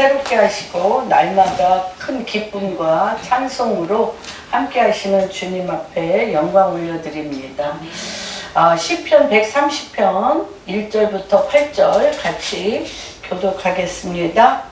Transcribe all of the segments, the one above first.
새롭게 하시고 날마다 큰 기쁨과 찬송으로 함께 하시는 주님 앞에 영광 올려드립니다. 시편 130편 1절부터 8절 같이 교독하겠습니다.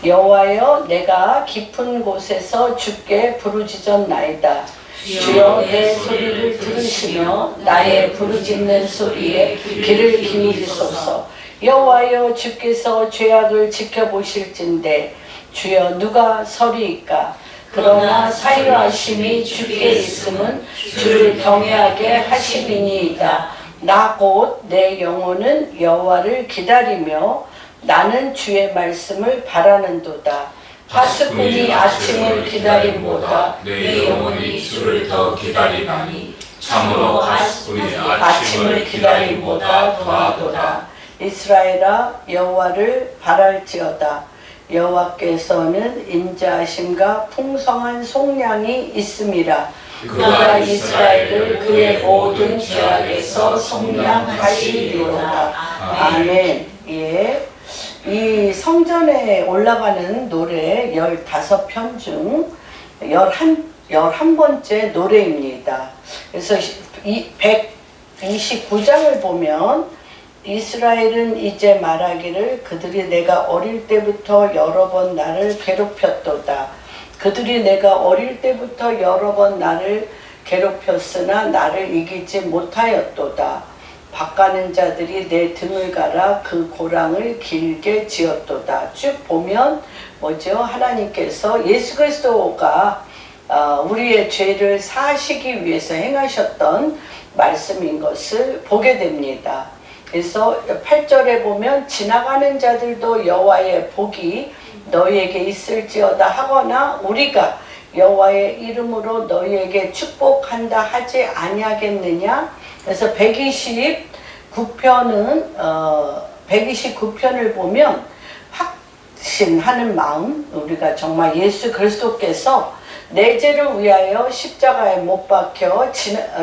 여호와여, 내가 깊은 곳에서 주께 부르짖었나이다. 주여, 내 소리를 들으시며 나의 부르짖는 소리에 귀를 기울이소서. 여호와여, 주께서 죄악을 지켜보실진대 주여, 누가 서리이까? 그러나 사유하심이 주께 있음은 주를 경외하게 하심이니이다. 나 곧 내 영혼은 여호와를 기다리며 나는 주의 말씀을 바라는도다. 파수꾼이 아침을 기다림보다 내 영혼이 주를 더 기다리나니 참으로 파수꾼이 아침을 기다림보다 더하도다. 이스라엘아, 여호와를 바랄지어다. 여호와께서는 인자하심과 풍성한 속량이 있음이라. 그가 이스라엘을 그의 모든 죄악에서 속량하시리로다. 아멘. 예. 이 성전에 올라가는 노래 15편 중 11번째 노래입니다. 그래서 129장을 보면 이스라엘은 이제 말하기를 그들이 내가 어릴 때부터 여러 번 나를 괴롭혔도다. 그들이 내가 어릴 때부터 여러 번 나를 괴롭혔으나 나를 이기지 못하였도다. 바가는 자들이 내 등을 갈아 그 고랑을 길게 지었도다. 쭉 보면 뭐죠? 하나님께서 예수 그리스도가 우리의 죄를 사하시기 위해서 행하셨던 말씀인 것을 보게 됩니다. 그래서 8절에 보면 지나가는 자들도 여호와의 복이 너희에게 있을지어다 하거나 우리가 여호와의 이름으로 너희에게 축복한다 하지 아니하겠느냐. 그래서 129편을 보면 확신하는 마음, 우리가 정말 예수 그리스도께서 내 죄를 위하여 십자가에 못 박혀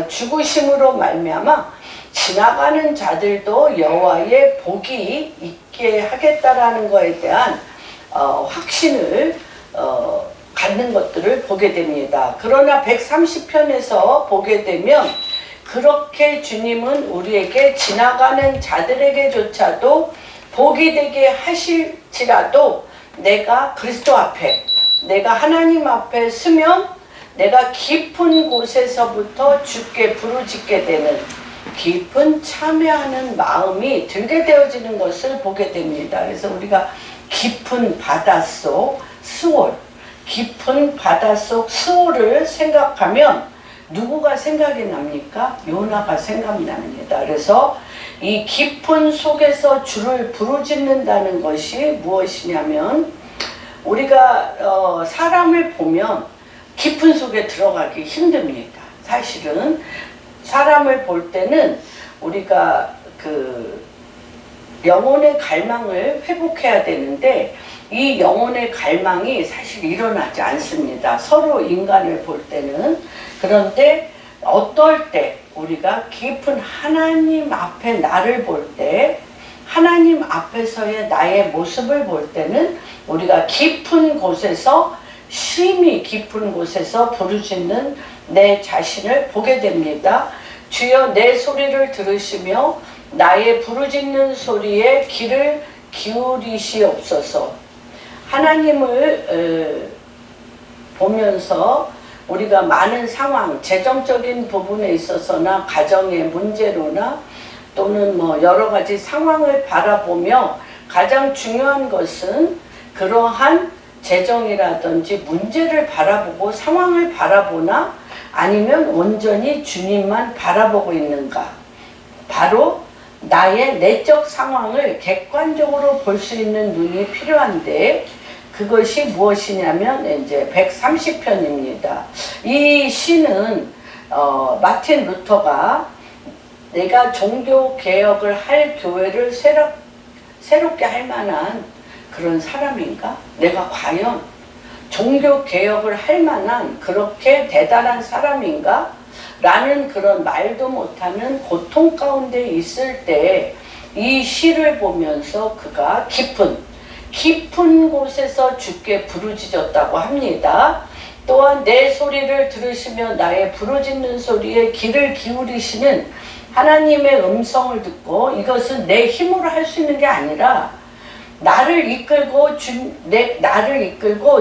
죽으심으로 말미암아 지나가는 자들도 여호와의 복이 있게 하겠다라는 것에 대한 확신을 갖는 것들을 보게 됩니다. 그러나 130편에서 보게 되면 그렇게 주님은 우리에게 지나가는 자들에게조차도 복이 되게 하실지라도 내가 그리스도 앞에, 내가 하나님 앞에 서면 내가 깊은 곳에서부터 주께 부르짖게 되는 깊은 참여하는 마음이 들게 되어지는 것을 보게 됩니다. 그래서 우리가 깊은 바닷속 스올, 깊은 바닷속 스올을 생각하면 누구가 생각이 납니까? 요나가 생각납니다. 그래서 이 깊은 속에서 주를 부르짖는다는 것이 무엇이냐면 우리가 사람을 보면 깊은 속에 들어가기 힘듭니다. 사실은 사람을 볼 때는 우리가 그 영혼의 갈망을 회복해야 되는데 이 영혼의 갈망이 사실 일어나지 않습니다. 서로 인간을 볼 때는. 그런데 어떨 때 우리가 깊은 하나님 앞에 나를 볼 때, 하나님 앞에서의 나의 모습을 볼 때는 우리가 깊은 곳에서, 심히 깊은 곳에서 부르짖는 내 자신을 보게 됩니다. 주여, 내 소리를 들으시며 나의 부르짖는 소리에 귀를 기울이시옵소서. 하나님을 보면서 우리가 많은 상황, 재정적인 부분에 있어서나 가정의 문제로나 또는 뭐 여러 가지 상황을 바라보며 가장 중요한 것은 그러한 재정이라든지 문제를 바라보고 상황을 바라보나 아니면 온전히 주님만 바라보고 있는가. 바로 나의 내적 상황을 객관적으로 볼 수 있는 눈이 필요한데 그것이 무엇이냐면 이제 130편입니다. 이 시는 마틴 루터가 내가 종교 개혁을 할 교회를 새롭게 할 만한 그런 사람인가? 내가 과연 종교 개혁을 할 만한 그렇게 대단한 사람인가? 라는 그런 말도 못하는 고통 가운데 있을 때 이 시를 보면서 그가 깊은 곳에서 주께 부르짖었다고 합니다. 또한 내 소리를 들으시며 나의 부르짖는 소리에 귀를 기울이시는 하나님의 음성을 듣고, 이것은 내 힘으로 할 수 있는 게 아니라 나를 이끌고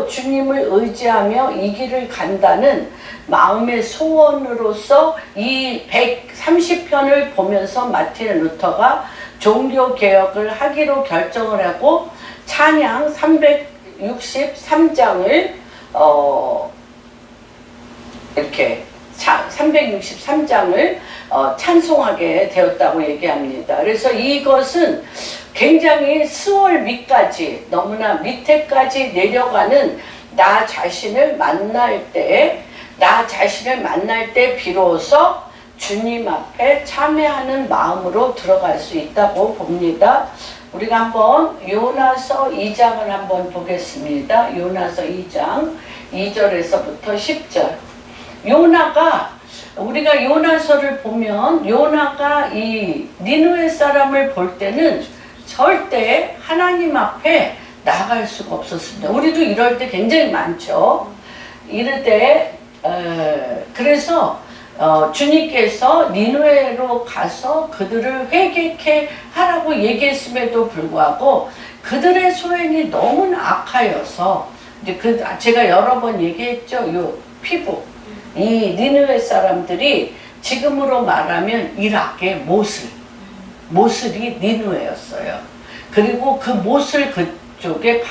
주님을 의지하며 이 길을 간다는 마음의 소원으로서 이 130편을 보면서 마틴 루터가 종교개혁을 하기로 결정을 하고 찬양 363장을 이렇게 363장을 찬송하게 되었다고 얘기합니다. 그래서 이것은 굉장히 스월 밑까지, 너무나 밑에까지 내려가는 나 자신을 만날 때 비로소 주님 앞에 참회하는 마음으로 들어갈 수 있다고 봅니다. 우리가 한번 요나서 2장을 한번 보겠습니다. 요나서 2장 2절에서부터 10절. 우리가 요나서를 보면 요나가 이 니느웨 사람을 볼 때는 절대 하나님 앞에 나갈 수가 없었습니다. 우리도 이럴 때 굉장히 많죠. 이럴 때 그래서 주님께서 니느웨로 가서 그들을 회개케 하라고 얘기했음에도 불구하고 그들의 소행이 너무나 악하여서, 이제 제가 여러 번 얘기했죠. 요 피부, 이 니느웨 사람들이 지금으로 말하면 이락의 모슬이 니느웨였어요. 그리고 그 모슬 그쪽에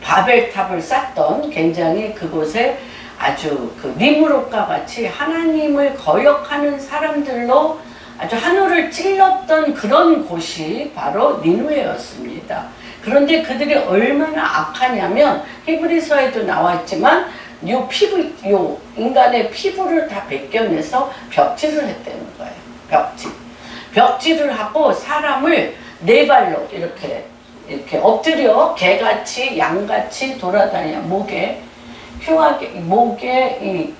바벨탑을 쌓던, 굉장히 그곳에 아주 그 니무롯과 같이 하나님을 거역하는 사람들로 아주 하늘을 찔렀던 그런 곳이 바로 니느웨였습니다. 그런데 그들이 얼마나 악하냐면 히브리서에도 나왔지만 요 인간의 피부를 다 벗겨내서 벽질을 했다는 거예요. 벽질을 하고 사람을 네 발로 이렇게 엎드려 개같이 양같이 돌아다녀 목에 이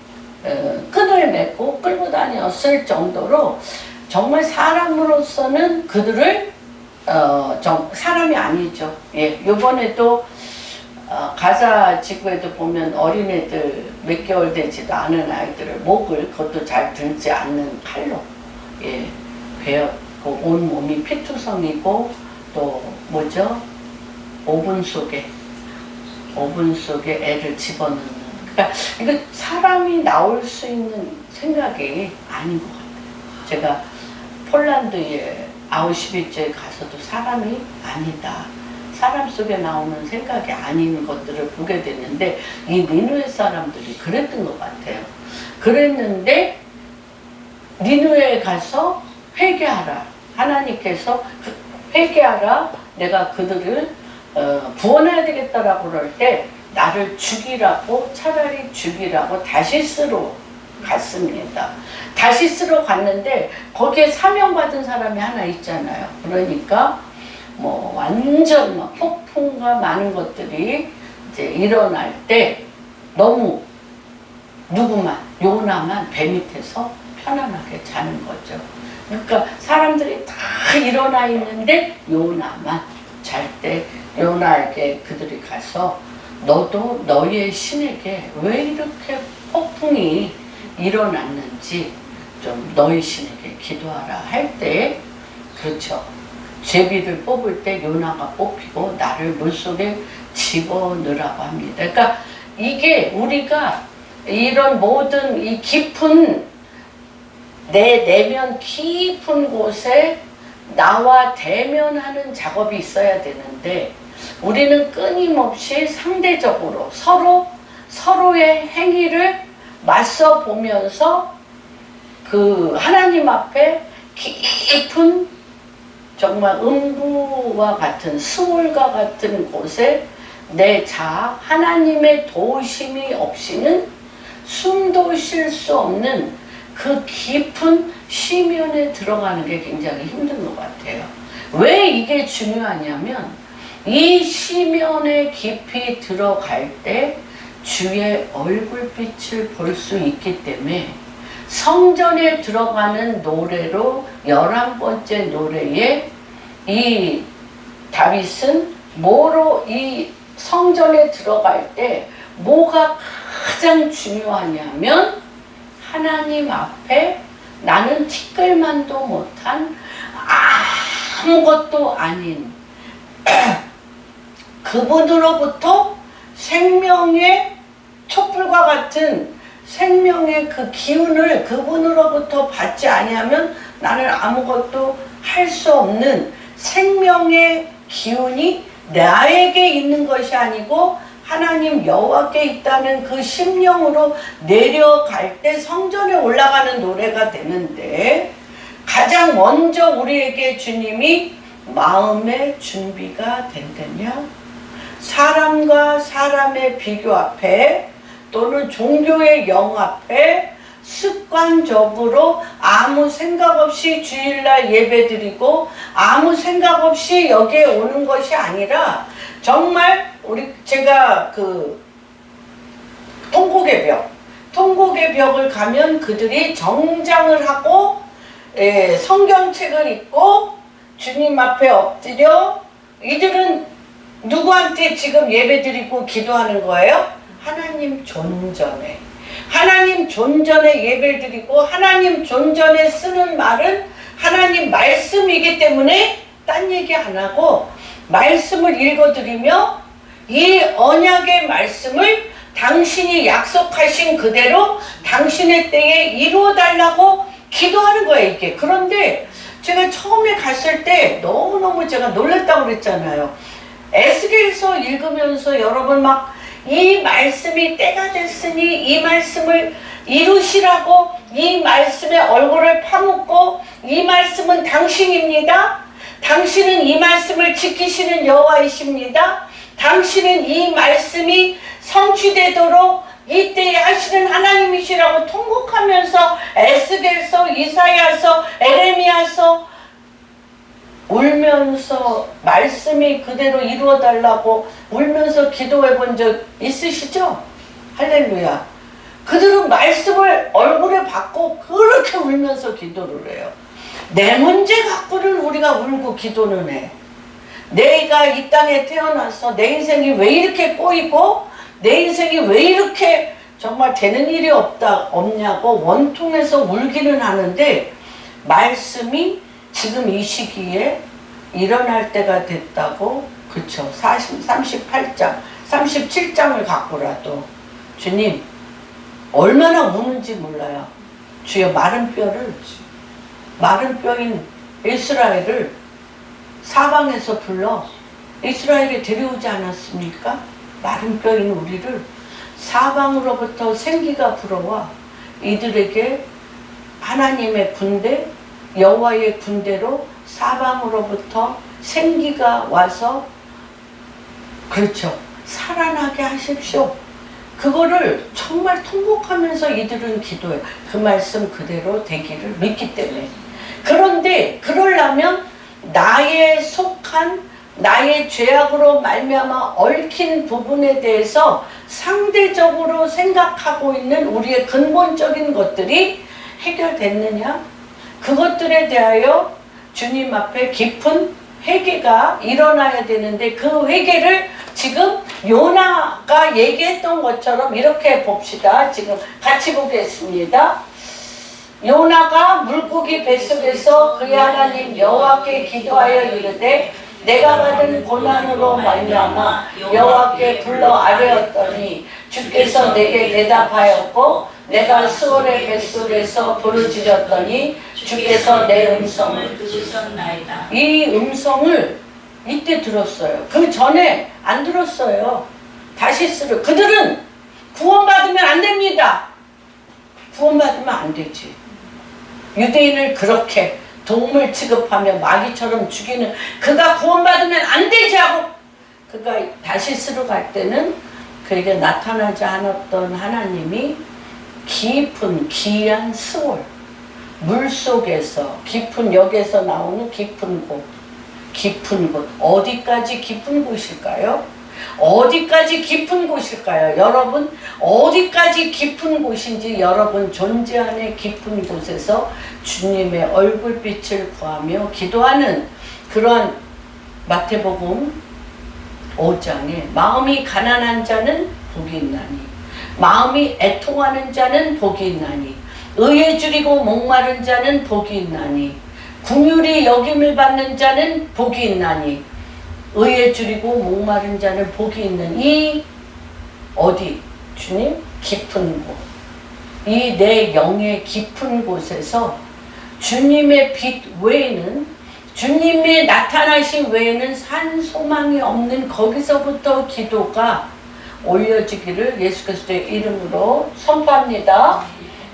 끈을 메고 끌고 다녔을 정도로 정말 사람으로서는 그들을 사람이 아니죠. 예, 요번에도 가자 지구에도 보면 어린애들 몇 개월 되지도 않은 아이들을 목을, 그것도 잘 들지 않는 칼로 베었고 온 몸이 피투성이고, 또 오븐 속에 애를 집어넣는, 그러니까 이거 사람이 나올 수 있는 생각이 아닌 것 같아요. 제가 폴란드의 아우슈비츠에 가서도 사람이 아니다, 사람 속에 나오는 생각이 아닌 것들을 보게 됐는데, 이 니느웨 사람들이 그랬던 것 같아요. 그랬는데 니느웨에 가서 회개하라, 하나님께서 회개하라, 내가 그들을 구원해야 되겠다라고 그럴 때 나를 차라리 죽이라고 다시스로 갔습니다. 다시스로 갔는데 거기에 사명받은 사람이 하나 있잖아요. 그러니까 완전 폭풍과 많은 것들이 이제 일어날 때 너무 요나만 배 밑에서 편안하게 자는 거죠. 그러니까 사람들이 다 일어나 있는데 요나만 잘 때 요나에게 그들이 가서 너도 너희의 신에게 왜 이렇게 폭풍이 일어났는지 좀 너희 신에게 기도하라 할 때, 그렇죠, 제비를 뽑을 때 요나가 뽑히고 나를 물속에 집어넣으라고 합니다. 그러니까 이게 우리가 이런 모든 이 깊은 내 내면 깊은 곳에 나와 대면하는 작업이 있어야 되는데, 우리는 끊임없이 상대적으로 서로의 행위를 맞서 보면서 그 하나님 앞에 깊은 정말 음부와 같은 스월과 같은 곳에 내 자아, 하나님의 도우심이 없이는 숨도 쉴 수 없는 그 깊은 시면에 들어가는 게 굉장히 힘든 것 같아요. 왜 이게 중요하냐면, 이 시면에 깊이 들어갈 때 주의 얼굴빛을 볼 수 있기 때문에, 성전에 들어가는 노래로 11번째 노래에 이 다윗은 뭐로 이 성전에 들어갈 때 뭐가 가장 중요하냐면 하나님 앞에 나는 티끌만도 못한 아무것도 아닌 그분으로부터 생명의 촛불과 같은 생명의 그 기운을 그분으로부터 받지 아니하면 나는 아무것도 할 수 없는 생명의 기운이 나에게 있는 것이 아니고 하나님 여호와께 있다는 그 심령으로 내려갈 때 성전에 올라가는 노래가 되는데 가장 먼저 우리에게 주님이 마음의 준비가 된다며 사람과 사람의 비교 앞에 또는 종교의 영 앞에 습관적으로 아무 생각 없이 주일날 예배드리고 아무 생각 없이 여기에 오는 것이 아니라 정말 제가 그 통곡의 벽을 가면 그들이 정장을 하고 성경책을 읽고 주님 앞에 엎드려 이들은 누구한테 지금 예배드리고 기도하는 거예요? 하나님 존전에. 하나님 존전에 예배를 드리고 하나님 존전에 쓰는 말은 하나님 말씀이기 때문에 딴 얘기 안 하고 말씀을 읽어드리며 이 언약의 말씀을 당신이 약속하신 그대로 당신의 때에 이루어달라고 기도하는 거예요, 이게. 그런데 제가 처음에 갔을 때 너무너무 제가 놀랐다고 그랬잖아요. 에스겔서 읽으면서 여러분 막 이 말씀이 때가 됐으니 이 말씀을 이루시라고 이 말씀에 얼굴을 파묻고 이 말씀은 당신입니다. 당신은 이 말씀을 지키시는 여호와이십니다. 당신은 이 말씀이 성취되도록 이때에 하시는 하나님이시라고 통곡하면서 에스겔서, 이사야서, 에레미야서 울면서 말씀이 그대로 이루어달라고 울면서 기도해 본 적 있으시죠? 할렐루야. 그들은 말씀을 얼굴에 받고 그렇게 울면서 기도를 해요. 내 문제 갖고는 우리가 울고 기도는 해. 내가 이 땅에 태어나서 내 인생이 왜 이렇게 꼬이고 내 인생이 왜 이렇게 정말 되는 일이 없냐고 원통해서 울기는 하는데 말씀이 지금 이 시기에 일어날 때가 됐다고. 그쵸. 38장 37장을 갖고라도 주님 얼마나 우는지 몰라요. 주여 마른 뼈인 이스라엘을 사방에서 불러 이스라엘에 데려오지 않았습니까? 마른 뼈인 우리를 사방으로부터 생기가 불어와 이들에게 하나님의 군대 여호와의 군대로 사방으로부터 생기가 와서 그렇죠. 살아나게 하십시오. 그거를 정말 통곡하면서 이들은 기도해요. 그 말씀 그대로 되기를 믿기 때문에. 그런데 그러려면 나의 속한 나의 죄악으로 말미암아 얽힌 부분에 대해서 상대적으로 생각하고 있는 우리의 근본적인 것들이 해결됐느냐? 그것들에 대하여 주님 앞에 깊은 회개가 일어나야 되는데 그 회개를 지금 요나가 얘기했던 것처럼 이렇게 봅시다. 지금 같이 보겠습니다. 요나가 물고기 뱃속에서 그의 하나님 여호와께 기도하여 이르되 내가 받은 고난으로 말미암아 여호와께 불러 아뢰었더니 주께서 내게 대답하였고 내가 수월의 뱃속에서 부르짖었더니 주께서 내 음성을 들으셨나이다. 이 음성을 이때 들었어요. 그 전에 안 들었어요. 다시스를. 그들은 구원받으면 안 됩니다. 구원받으면 안 되지. 유대인을 그렇게 동물 취급하며 마귀처럼 죽이는 그가 구원받으면 안 되지 하고 그가 다시스로 갈 때는 그에게 나타나지 않았던 하나님이 깊은 기이한 스월 물속에서 깊은 역에서 나오는 깊은 곳 어디까지 깊은 곳일까요? 어디까지 깊은 곳일까요? 여러분, 어디까지 깊은 곳인지 여러분 존재 안에 깊은 곳에서 주님의 얼굴빛을 구하며 기도하는 그러한 마태복음 5장에 마음이 가난한 자는 복이 있나니 마음이 애통하는 자는 복이 있나니 의에 줄이고 목마른 자는 복이 있나니 긍휼히 여김을 받는 자는 복이 있나니 의에 줄이고 목마른 자는 복이 있는 이 어디? 주님? 깊은 곳. 이 내 영의 깊은 곳에서 주님의 빛 외에는 주님이 나타나신 외에는 산 소망이 없는 거기서부터 기도가 올려지기를 예수 그리스도의 이름으로 선포합니다.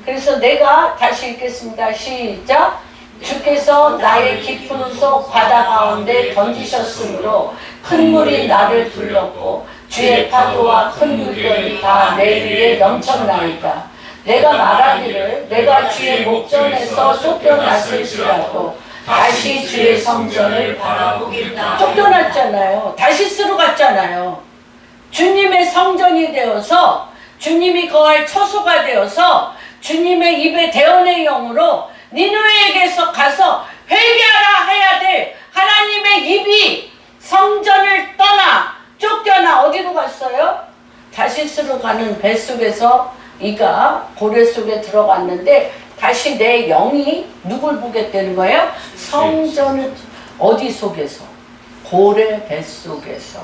그래서 내가 다시 읽겠습니다. 시작. 주께서 나의 깊은 속 바다 가운데 던지셨으므로 큰 물이 나를 둘렀고 주의 파도와 큰 물결이 다 내 위에 넘쳤나이다. 내가 말하기를 내가 주의 목전에서 쫓겨났을지라도 다시 주의 성전을 바라보겠다. 쫓겨났잖아요. 다시스로 갔잖아요. 주님의 성전이 되어서 주님이 거할 처소가 되어서 주님의 입에 대언의 영으로 니느웨에게서 가서 회개하라 해야 될 하나님의 입이 성전을 떠나 쫓겨나 어디로 갔어요? 다시스로 가는 뱃속에서 이가 고래 속에 들어갔는데 다시 내 영이 누굴 보겠다는 거예요? 성전을 어디 속에서? 고래 뱃속에서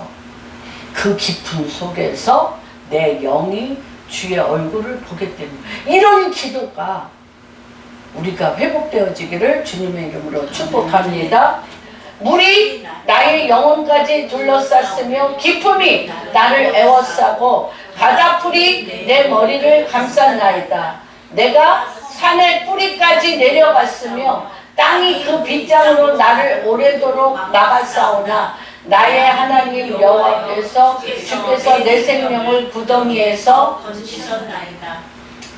그 깊은 속에서 내 영이 주의 얼굴을 보겠다는 거예요. 이런 기도가 우리가 회복되어지기를 주님의 이름으로 축복합니다. 물이 나의 영혼까지 둘러쌌으며 기품이 나를 에워싸고 바다풀이 내 머리를 감쌌나이다. 내가 산의 뿌리까지 내려갔으며 땅이 그 빗장으로 나를 오래도록 나갔사오나 나의 하나님 여호와께서 주께서 내 생명을 구덩이에서 던지셨나이다.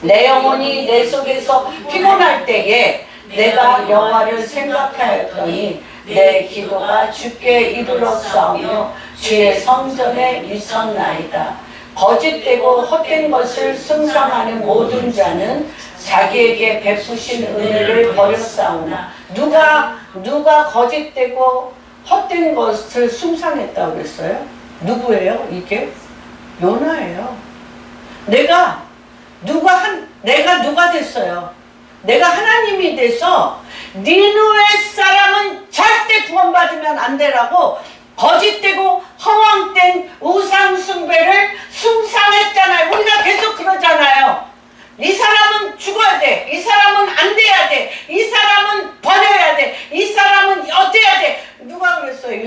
내 영혼이 내 속에서 피곤할 때에 내가 여호와를 생각하였더니 내 기도가 주께 이르렀사오며 주의 성전에 미쳤나이다. 거짓되고 헛된 것을 숭상하는 모든 자는 자기에게 베푸신 은혜를 버렸사오나 누가 거짓되고 헛된 것을 숭상했다고 그랬어요? 누구예요? 이게? 요나예요. 내가 누가 됐어요? 내가 하나님이 돼서 니느웨 사람은 절대 구원받으면 안 되라고 거짓되고 허황된 우상 숭배를 숭상했잖아요. 우리가 계속 그러잖아요. 이 사람은 죽어야 돼. 이 사람은 안 돼야 돼. 이 사람은 버려야 돼. 이 사람은 어때야 돼. 누가 그랬어요?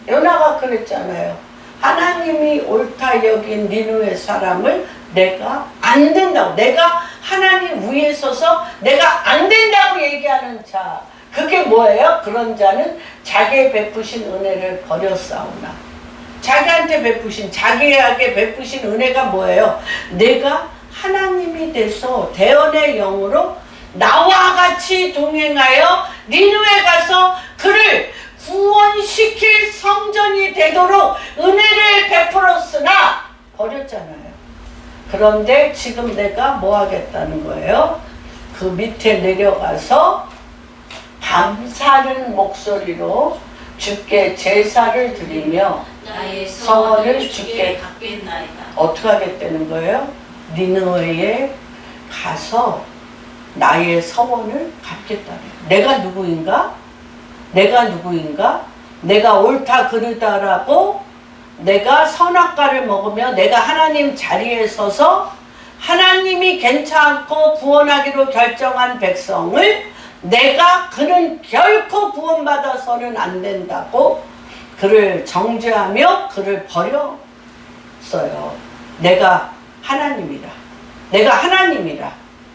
요나가 그랬잖아요. 하나님이 옳다 여긴 니느웨 사람을 내가 안 된다고, 내가 하나님 위에 서서 내가 안 된다고 얘기하는 자, 그게 뭐예요? 그런 자는 자기의 베푸신 은혜를 버렸사오나. 자기한테 베푸신, 자기에게 베푸신 은혜가 뭐예요? 내가 하나님이 돼서 대언의 영으로 나와 같이 동행하여 니느웨 가서 그를 구원시킬 성전이 되도록 은혜를 베풀었으나 버렸잖아요. 그런데 지금 내가 뭐 하겠다는 거예요? 그 밑에 내려가서 감사하는 목소리로 주께 제사를 드리며 나의 서원을 서원을 주께 주께 갚겠나이다. 어떻게 하겠다는 거예요? 니느웨에 가서 나의 서원을 갚겠다는 거예요. 내가 누구인가? 내가 옳다 그르다라고 내가 선악과를 먹으며 내가 하나님 자리에 서서 하나님이 괜찮고 구원하기로 결정한 백성을 내가 그는 결코 구원받아서는 안 된다고 그를 정죄하며 그를 버렸어요. 내가 하나님이라.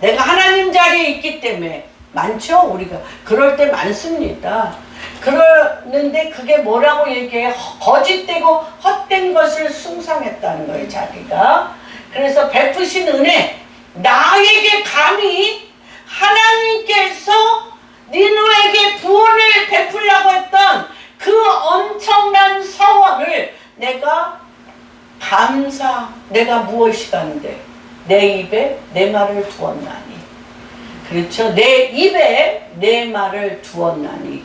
내가 하나님 자리에 있기 때문에 많죠? 우리가 그럴 때 많습니다. 그러는데 그게 뭐라고 얘기해요? 거짓되고 헛된 것을 숭상했다는 거예요, 자기가. 그래서 베푸신 은혜, 나에게 감히 하나님께서 니느웨에게 구원을 베풀려고 했던 그 엄청난 서원을 내가 내가 무엇이 간데 내 입에 내 말을 두었나니. 그렇죠. 내 입에 내 말을 두었나니.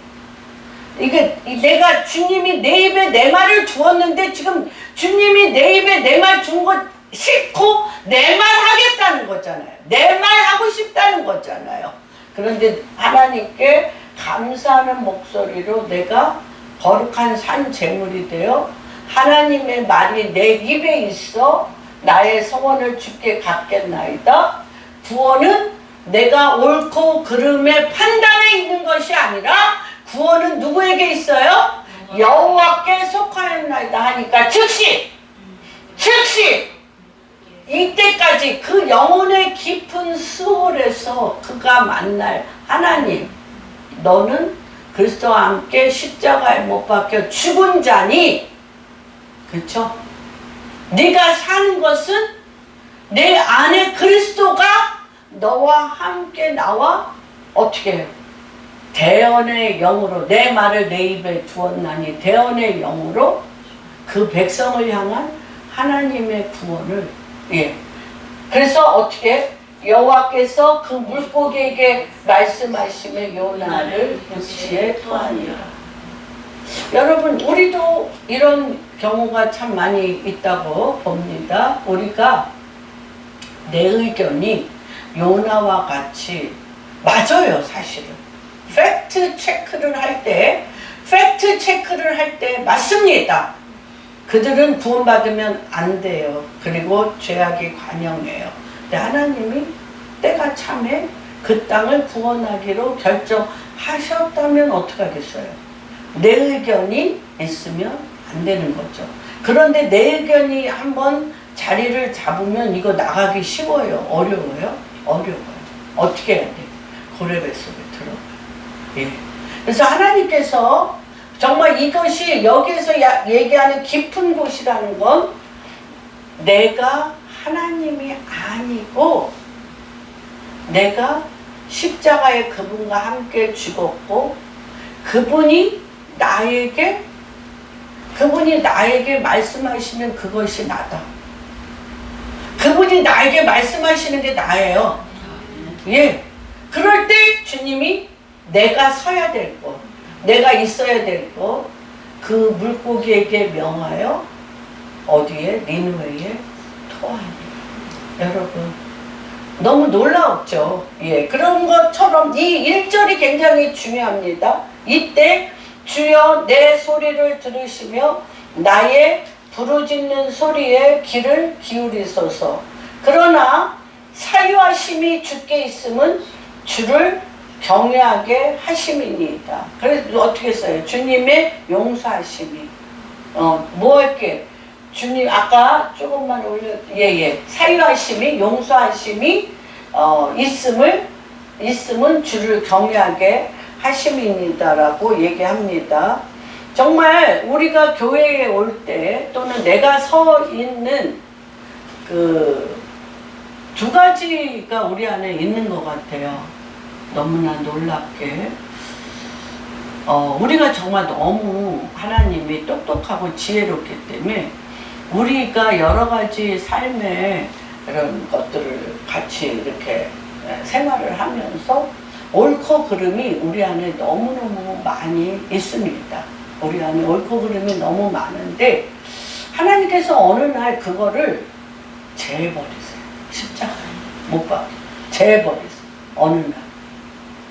이게 내가 주님이 내 입에 내 말을 두었는데 지금 주님이 내 입에 내 말 준 거 싫고 내 말 하겠다는 거잖아요. 내 말 하고 싶다는 거잖아요. 그런데 하나님께 감사하는 목소리로 내가 거룩한 산 제물이 되어 하나님의 말이 내 입에 있어 나의 소원을 주께 갚겠나이다. 구원은 내가 옳고 그름의 판단에 있는 것이 아니라 구원은 누구에게 있어요? 여호와께 속하였나이다 하니까 즉시 이때까지 그 영혼의 깊은 수월에서 그가 만날 하나님, 너는 그리스도와 함께 십자가에 못 박혀 죽은 자니, 그렇죠? 네가 사는 것은 내 안에 그리스도가 너와 함께 나와 어떻게 해요? 대언의 영으로 내 말을 내 입에 두었나니 대언의 영으로 그 백성을 향한 하나님의 구원을 그래서 어떻게 여호와께서 그 물고기에게 말씀하시며 요나를 육지에 토하니라. 여러분 우리도 이런 경우가 참 많이 있다고 봅니다. 우리가 내 의견이 요나와 같이 맞아요. 사실은 팩트 체크를 할 때 맞습니다. 그들은 구원받으면 안 돼요. 그리고 죄악이 관영해요. 근데 하나님이 때가 참에 그 땅을 구원하기로 결정하셨다면 어떡하겠어요? 내 의견이 있으면 안 되는 거죠. 그런데 내 의견이 한번 자리를 잡으면 이거 나가기 쉬워요? 어려워요? 어려워요. 어떻게 해야 돼? 고레벨 속에 들어가요. 그래서 하나님께서 정말 이것이 여기에서 얘기하는 깊은 곳이라는 건 내가 하나님이 아니고 내가 십자가에 그분과 함께 죽었고 그분이 나에게 말씀하시는 그것이 나다. 그분이 나에게 말씀하시는 게 나예요. 그럴 때 주님이 내가 서야 될 것, 내가 있어야 될 것, 그 물고기에게 명하여 어디에? 니느웨에 토하니라. 여러분 너무 놀라웠죠. 그런 것처럼 이 1절이 굉장히 중요합니다. 이때 주여 내 소리를 들으시며 나의 부르짖는 소리에 귀를 기울이소서. 그러나 사유하심이 주께 있음은 주를 경외하게 하심이니이다. 그래서 어떻게 써요? 주님의 용서하심이. 뭐 할게? 주님 아까 조금만 올려. 사유하심이 용서하심이 있음은 주를 경외하게 하심이니다라고 얘기합니다. 정말 우리가 교회에 올 때 또는 내가 서 있는 그 두 가지가 우리 안에 있는 것 같아요. 너무나 놀랍게 우리가 정말 너무 하나님이 똑똑하고 지혜롭기 때문에 우리가 여러 가지 삶의 이런 것들을 같이 이렇게 생활을 하면서 옳고 그름이 우리 안에 너무너무 많이 있습니다. 우리 안에 옳고 그름이 너무 많은데 하나님께서 어느 날 그거를 제해버리세요. 십자가에 못 박혀 제해버리세요. 어느 날.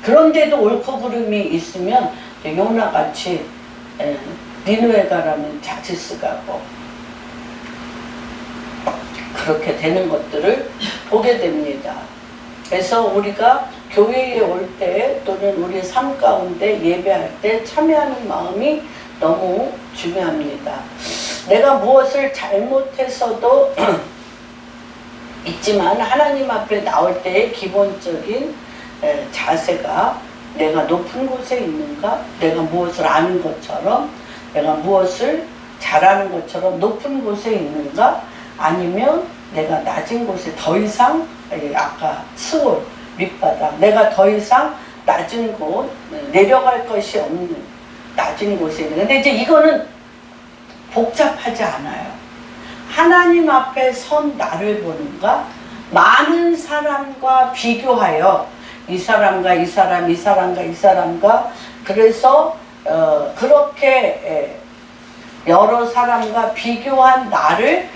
그런데도 옳고 그름이 있으면 요나같이 니느웨 가라면 자칫스 가고 그렇게 되는 것들을 보게 됩니다. 그래서 우리가 교회에 올 때 또는 우리 삶 가운데 예배할 때 참여하는 마음이 너무 중요합니다. 내가 무엇을 잘못해서도 있지만 하나님 앞에 나올 때의 기본적인 자세가 내가 높은 곳에 있는가? 내가 무엇을 아는 것처럼 내가 무엇을 잘하는 것처럼 높은 곳에 있는가? 아니면 내가 낮은 곳에 더 이상 아까 스올 밑바닥 내가 더 이상 낮은 곳 내려갈 것이 없는 낮은 곳에 있는. 근데 이제 이거는 복잡하지 않아요. 하나님 앞에 선 나를 보는가? 많은 사람과 비교하여 이 사람과 이 사람, 이 사람과 이 사람과 그래서 그렇게 여러 사람과 비교한 나를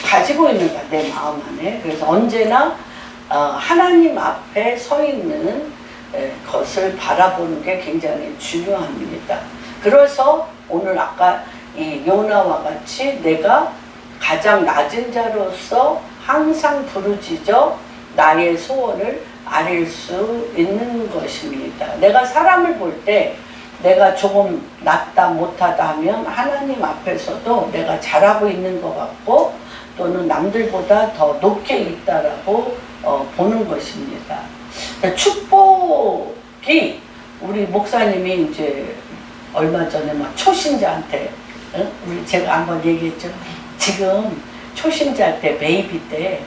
가지고 있는 거야, 내 마음 안에. 그래서 언제나 하나님 앞에 서 있는 것을 바라보는 게 굉장히 중요합니다. 그래서 오늘 아까 이 요나와 같이 내가 가장 낮은 자로서 항상 부르짖어 나의 소원을 아릴 수 있는 것입니다. 내가 사람을 볼 때 내가 조금 낫다 못하다 하면 하나님 앞에서도 내가 잘하고 있는 것 같고 또는 남들보다 더 높게 있다라고 보는 것입니다. 축복이 우리 목사님이 이제 얼마 전에 막 초신자한테 우리 제가 한번 얘기했죠. 지금 초신자 때 베이비 때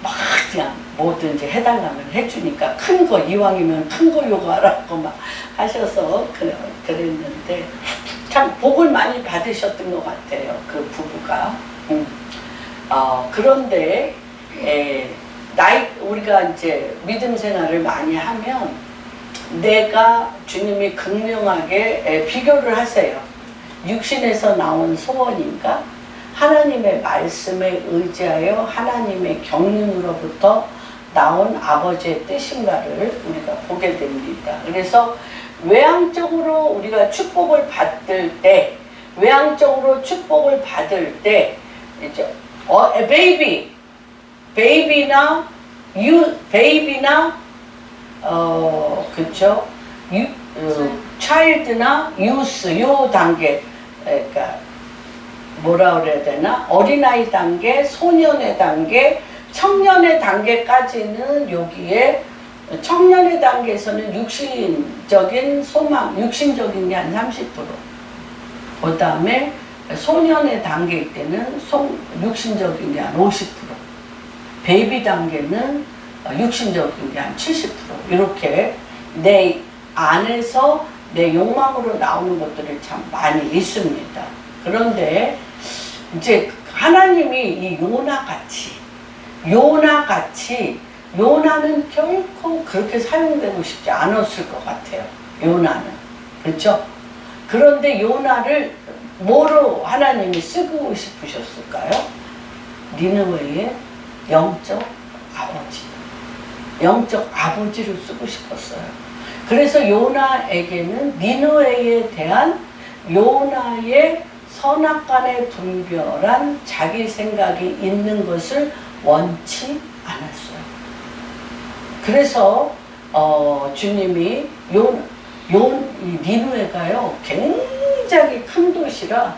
막 그냥 뭐든지 해달라면 해주니까 큰 거 이왕이면 큰 거 요구하라고 막 하셔서 그랬는데 참 복을 많이 받으셨던 것 같아요. 그 부부가. 그런데 우리가 이제 믿음 생활을 많이 하면 내가 주님이 극명하게 비교를 하세요. 육신에서 나온 소원인가? 하나님의 말씀에 의지하여 하나님의 경륜으로부터 나온 아버지의 뜻인가를 우리가 보게 됩니다. 그래서 외향적으로 우리가 축복을 받을 때, 외향적으로 축복을 받을 때, 이제 베이비나 그쵸? 차일드나 유스 요 단계, 그러니까 뭐라 그래야 되나? 어린아이 단계, 소년의 단계, 청년의 단계까지는 여기에 청년의 단계에서는 육신적인 소망, 육신적인 게 한 30%. 그 다음에 소년의 단계일 때는 육신적인 게 한 50%. 베이비 단계는 육신적인 게 한 70%. 이렇게 내 안에서 내 욕망으로 나오는 것들이 참 많이 있습니다. 그런데 이제 하나님이 이 요나는 결코 그렇게 사용되고 싶지 않았을 것 같아요. 요나는. 그렇죠? 그런데 요나를 뭐로 하나님이 쓰고 싶으셨을까요? 니느웨의 영적 아버지로 쓰고 싶었어요. 그래서 요나에게는 니느웨에 대한 요나의 선악간에 분별한 자기 생각이 있는 것을 원치 않았어요. 그래서 주님이 이 니느웨가요 굉장히 큰 도시라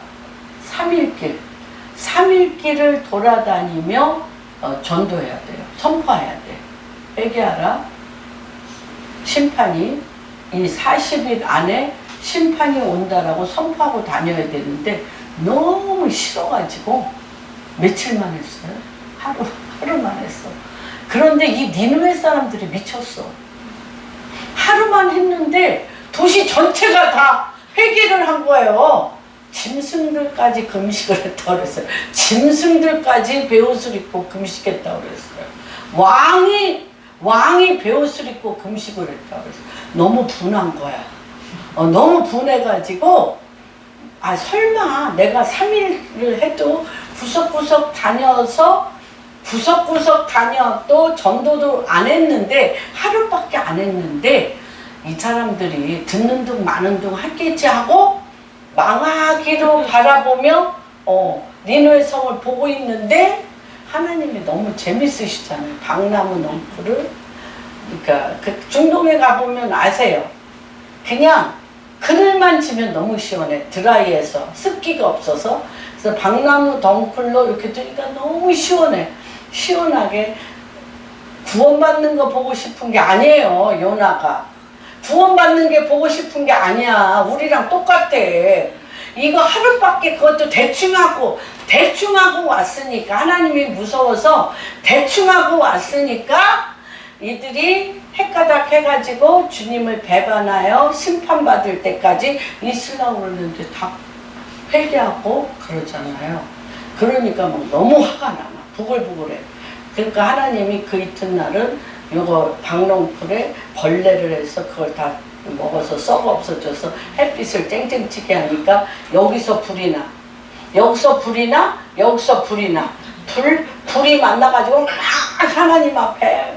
3일길을 돌아다니며 전도해야 돼요. 선포해야 돼. 회개하라. 심판이 이 40일 안에 심판이 온다라고 선포하고 다녀야 되는데 너무 싫어가지고 며칠만 했어요. 하루만 했어. 그런데 이 니느웨 사람들이 미쳤어. 하루만 했는데 도시 전체가 다 회개를 한 거예요. 짐승들까지 금식을 했다고 그랬어요. 짐승들까지 베옷을 입고 금식했다고 그랬어요. 왕이 베옷을 입고 금식을 했다고 그랬어요. 너무 분한 거야. 너무 분해가지고 설마 내가 3일을 해도 구석구석 다녀도 전도도 안 했는데 하루밖에 안 했는데 이 사람들이 듣는 둥 마는 둥 하겠지 하고 망하기로 바라보며 니느웨 성을 보고 있는데 하나님이 너무 재밌으시잖아요. 박나무 넝쿨을. 그러니까 중동에 가보면 아세요. 그냥 그늘만 지면 너무 시원해. 드라이해서 습기가 없어서. 그래서 박나무 덩쿨로 이렇게 뜨니까 너무 시원해. 시원하게 구원받는 거 보고 싶은 게 아니에요. 요나가 구원받는 게 보고 싶은 게 아니야. 우리랑 똑같아. 이거 하루밖에 그것도 대충하고 왔으니까 하나님이 무서워서 대충하고 왔으니까 이들이 헷가닥 해가지고 주님을 배반하여 심판받을 때까지 있으려고 그러는데 다 회개하고 그러잖아요. 그러니까 막 너무 화가 나. 막 부글부글해. 그러니까 하나님이 그 이튿날은 요거 박농풀에 벌레를 해서 그걸 다 먹어서 썩어 없어져서 햇빛을 쨍쨍치게 하니까 여기서 불이 나. 여기서 불이 나. 여기서 불이 나. 불이 만나가지고 막 하나님 앞에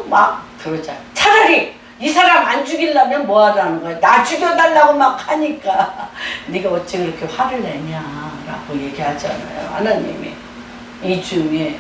막 그러자. 차라리 이 사람 안 죽이려면 뭐 하라는 거야. 나 죽여달라고 막 하니까 네가 어찌 그렇게 화를 내냐라고 얘기하잖아요. 하나님이 이 중에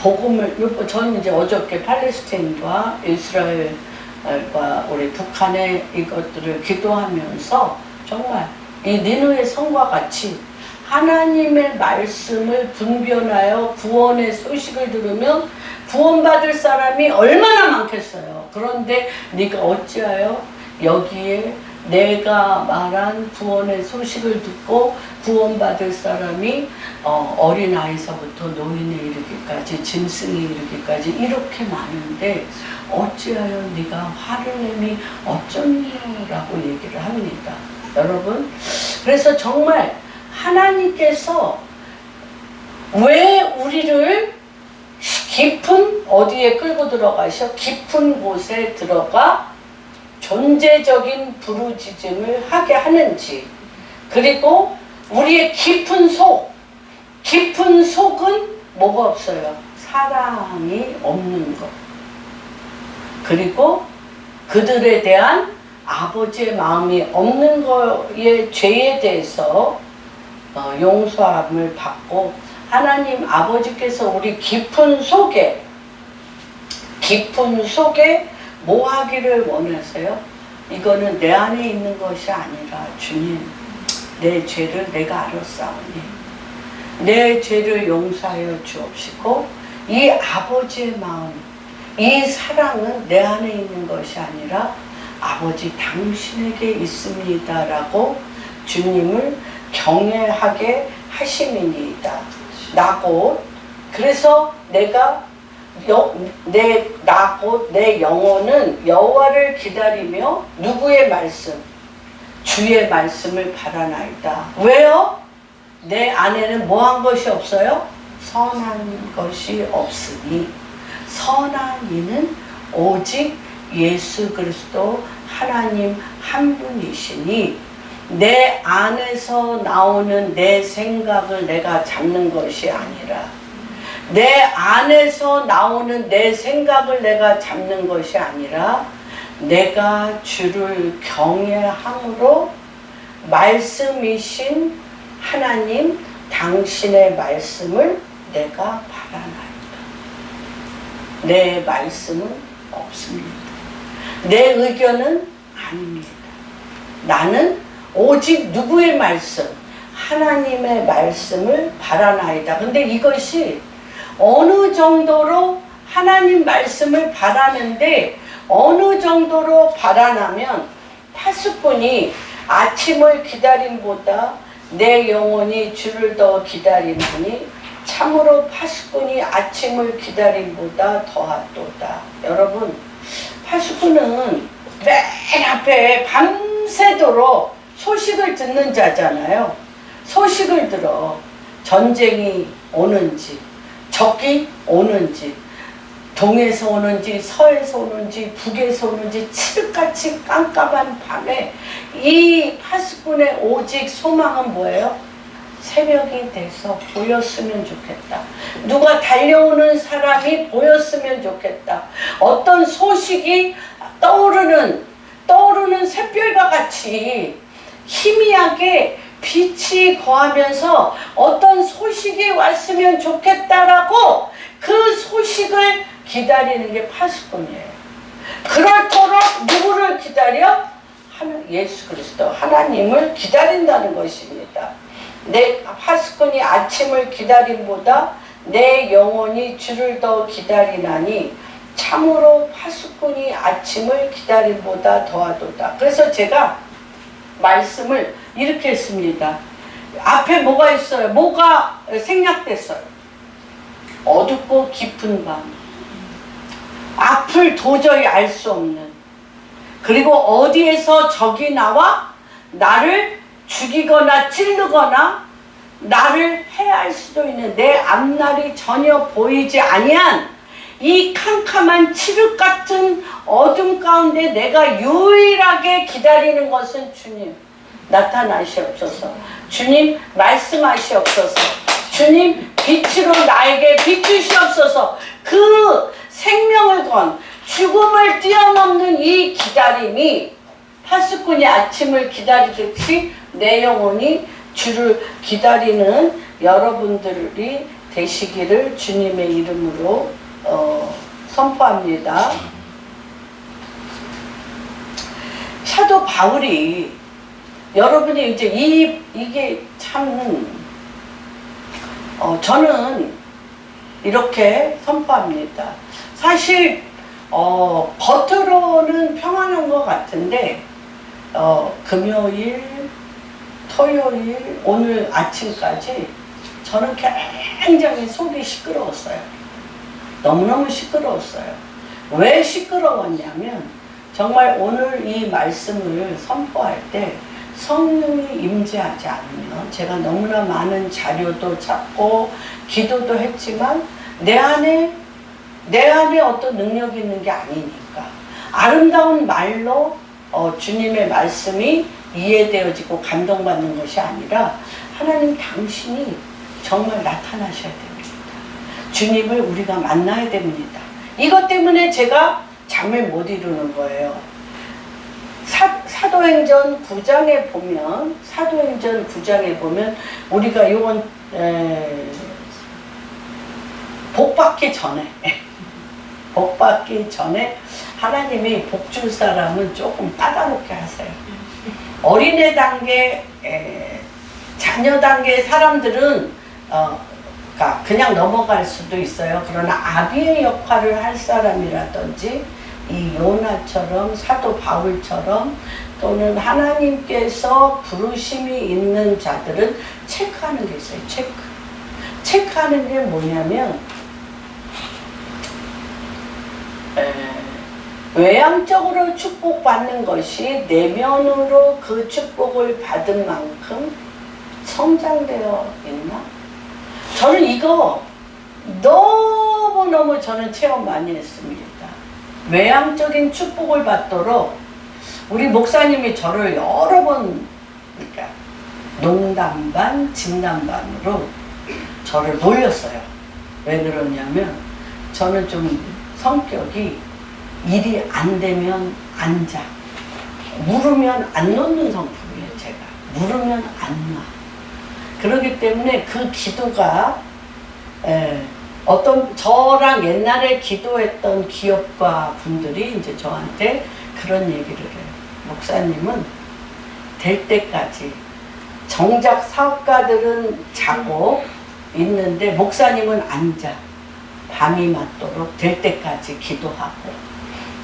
복음을 저는 이제 어저께 팔레스타인과 이스라엘과 우리 북한의 이것들을 기도하면서 정말 이 니느웨 성과 같이 하나님의 말씀을 분별하여 구원의 소식을 들으면 구원받을 사람이 얼마나 많겠어요. 그런데 네가 어찌하여 여기에 내가 말한 구원의 소식을 듣고 구원받을 사람이 어린아이서부터 노인에 이르기까지 짐승에 이르기까지 이렇게 많은데 어찌하여 네가 화를 내니 어쩌냐라고 얘기를 합니다. 여러분, 그래서 정말 하나님께서 왜 우리를 깊은 어디에 끌고 들어가셔? 깊은 곳에 들어가 존재적인 부르짖음을 하게 하는지, 그리고 우리의 깊은 속은 뭐가 없어요? 사랑이 없는 것. 그리고 그들에 대한 아버지의 마음이 없는 거의 죄에 대해서 용서함을 받고 하나님 아버지께서 우리 깊은 속에 뭐 하기를 원하세요? 이거는 내 안에 있는 것이 아니라 주님, 내 죄를 내가 알았사오니 내 죄를 용서하여 주옵시고 이 아버지의 마음, 이 사랑은 내 안에 있는 것이 아니라 아버지 당신에게 있습니다라고 주님을 경외하게 하심이니이다. 나곧 그래서 내가 내 영혼은 여호와를 기다리며 누구의 말씀? 주의 말씀을 바라나이다. 왜요? 내 안에는 뭐한 것이 없어요? 선한 것이 없으니 선한 이는 오직 예수 그리스도 하나님 한 분이시니 내 안에서 나오는 내 생각을 내가 잡는 것이 아니라 내 안에서 나오는 내 생각을 내가 잡는 것이 아니라 내가 주를 경외함으로 말씀이신 하나님 당신의 말씀을 내가 바라나이다. 내 말씀은 없습니다. 내 의견은 아닙니다. 나는 오직 누구의 말씀? 하나님의 말씀을 바라나이다. 근데 이것이 어느 정도로 하나님 말씀을 바라는데 어느 정도로 바라나면 파수꾼이 아침을 기다림보다 내 영혼이 주를 더 기다리나니 참으로 파수꾼이 아침을 기다림보다 더하도다. 여러분, 파수꾼은 맨 앞에 밤새도록 소식을 듣는 자잖아요. 소식을 들어. 전쟁이 오는지, 적이 오는지, 동에서 오는지, 서에서 오는지, 북에서 오는지, 칠흑같이 깜깜한 밤에 이 파수꾼의 오직 소망은 뭐예요? 새벽이 돼서 보였으면 좋겠다. 누가 달려오는 사람이 보였으면 좋겠다. 어떤 소식이 떠오르는 샛별과 같이 희미하게 빛이 거하면서 어떤 소식이 왔으면 좋겠다라고 그 소식을 기다리는 게 파수꾼이에요. 그럴토록 누구를 기다려? 예수 그리스도 하나님을 기다린다는 것입니다. 내 파수꾼이 아침을 기다림보다 내 영혼이 주를 더 기다리나니 참으로 파수꾼이 아침을 기다림보다 더하도다. 그래서 제가 말씀을 이렇게 했습니다. 앞에 뭐가 있어요? 뭐가 생략됐어요? 어둡고 깊은 밤, 앞을 도저히 알 수 없는, 그리고 어디에서 적이 나와 나를 죽이거나 찌르거나 나를 해할 수도 있는 내 앞날이 전혀 보이지 아니한 이 캄캄한 칠흑 같은 어둠 가운데 내가 유일하게 기다리는 것은 주님 나타나시옵소서. 주님 말씀하시옵소서. 주님 빛으로 나에게 비추시옵소서. 그 생명을 건 죽음을 뛰어넘는 이 기다림이 파수꾼이 아침을 기다리듯이 내 영혼이 주를 기다리는 여러분들이 되시기를 주님의 이름으로 선포합니다. 사도 바울이 여러분이 이제 이게 참 저는 이렇게 선포합니다. 사실 겉으로는 평안한 것 같은데 금요일, 토요일, 오늘 아침까지 저는 굉장히 속이 시끄러웠어요. 너무너무 시끄러웠어요. 왜 시끄러웠냐면 정말 오늘 이 말씀을 선포할 때 성령이 임재하지 않으면 제가 너무나 많은 자료도 찾고 기도도 했지만 내 안에 어떤 능력이 있는 게 아니니까 아름다운 말로 주님의 말씀이 이해되어지고 감동받는 것이 아니라 하나님 당신이 정말 나타나셔야 됩니다. 주님을 우리가 만나야 됩니다. 이것 때문에 제가 잠을 못 이루는 거예요. 사도행전 9장에 보면 우리가 요건 복받기 전에 하나님이 복줄 사람은 조금 까다롭게 하세요. 어린애 단계, 자녀 단계 사람들은 그냥 넘어갈 수도 있어요. 그러나 아비의 역할을 할 사람이라든지 이 요나처럼 사도 바울처럼 또는 하나님께서 부르심이 있는 자들은 체크하는 게 있어요. 체크하는 게 뭐냐면 외향적으로 축복받는 것이 내면으로 그 축복을 받은 만큼 성장되어 있나? 저는 이거 너무너무 저는 체험 많이 했습니다. 외향적인 축복을 받도록 우리 목사님이 저를 여러 번 그러니까 농담 반 진담 반으로 저를 놀렸어요. 왜 그러냐면 저는 좀 성격이 일이 안 되면 앉아 물으면 안 놓는 성품이에요. 제가 물으면 안 놔. 그렇기 때문에 그 기도가 어떤 저랑 옛날에 기도했던 기업가 분들이 이제 저한테 그런 얘기를 해요. 목사님은 될 때까지 정작 사업가들은 자고 있는데 목사님은 앉아 밤이 맞도록 될 때까지 기도하고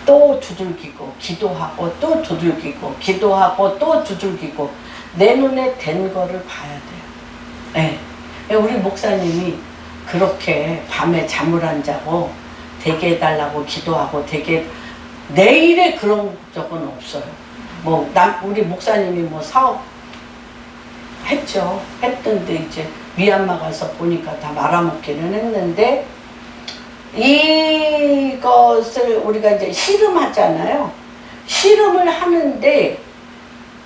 또 두들기고 기도하고 또 두들기고 기도하고 또 두들기고 내 눈에 된 거를 봐야 돼요. 네. 우리 목사님이 그렇게 밤에 잠을 안 자고 되게 해달라고 기도하고 되게 내일에 그런 적은 없어요. 우리 목사님이 사업 했던데 이제 미얀마 가서 보니까 다 말아먹기는 했는데 이것을 우리가 이제 씨름하잖아요. 씨름을 하는데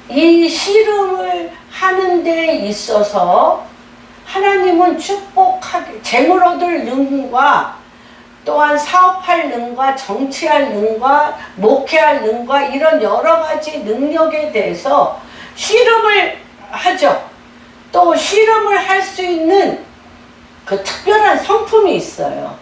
이 씨름을 하는 데 있어서 하나님은 축복하기, 재물 얻을 능과 또한 사업할 능과 정치할 능과 목회할 능과 이런 여러 가지 능력에 대해서 씨름을 하죠. 또 씨름을 할 수 있는 그 특별한 성품이 있어요.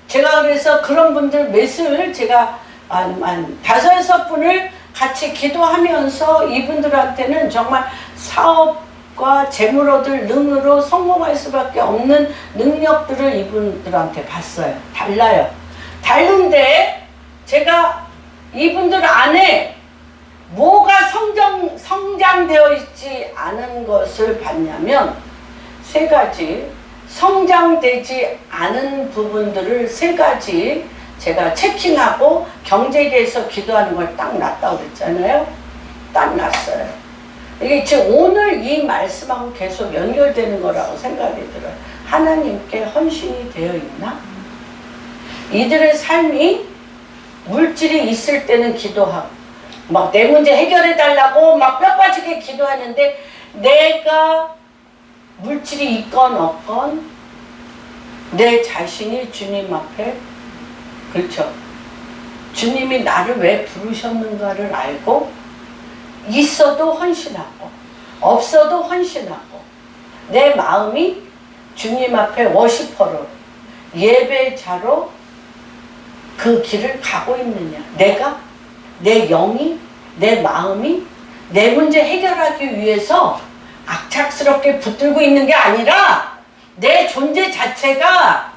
제가 그래서 그런 분들 몇을 제가 한 5-6분을 같이 기도하면서 이분들한테는 정말 사업과 재물 얻을 능으로 성공할 수밖에 없는 능력들을 이분들한테 봤어요. 달라요. 다른데 제가 이분들 안에 뭐가 성장되어 있지 않은 것을 봤냐면 3가지 성장되지 않은 부분들을 3가지 제가 체킹하고 경제계에서 기도하는 걸 딱 놨다고 그랬잖아요. 딱 놨어요. 이게 지금 오늘 이 말씀하고 계속 연결되는 거라고 생각이 들어요. 하나님께 헌신이 되어 있나? 이들의 삶이 물질이 있을 때는 기도하고 막 내 문제 해결해 달라고 막 뼈 빠지게 기도하는데 내가 물질이 있건 없건 내 자신이 주님 앞에 그렇죠. 주님이 나를 왜 부르셨는가를 알고 있어도 헌신하고 없어도 헌신하고 내 마음이 주님 앞에 워시퍼로 예배자로 그 길을 가고 있느냐. 내가 내 영이 내 마음이 내 문제 해결하기 위해서 악착스럽게 붙들고 있는 게 아니라 내 존재 자체가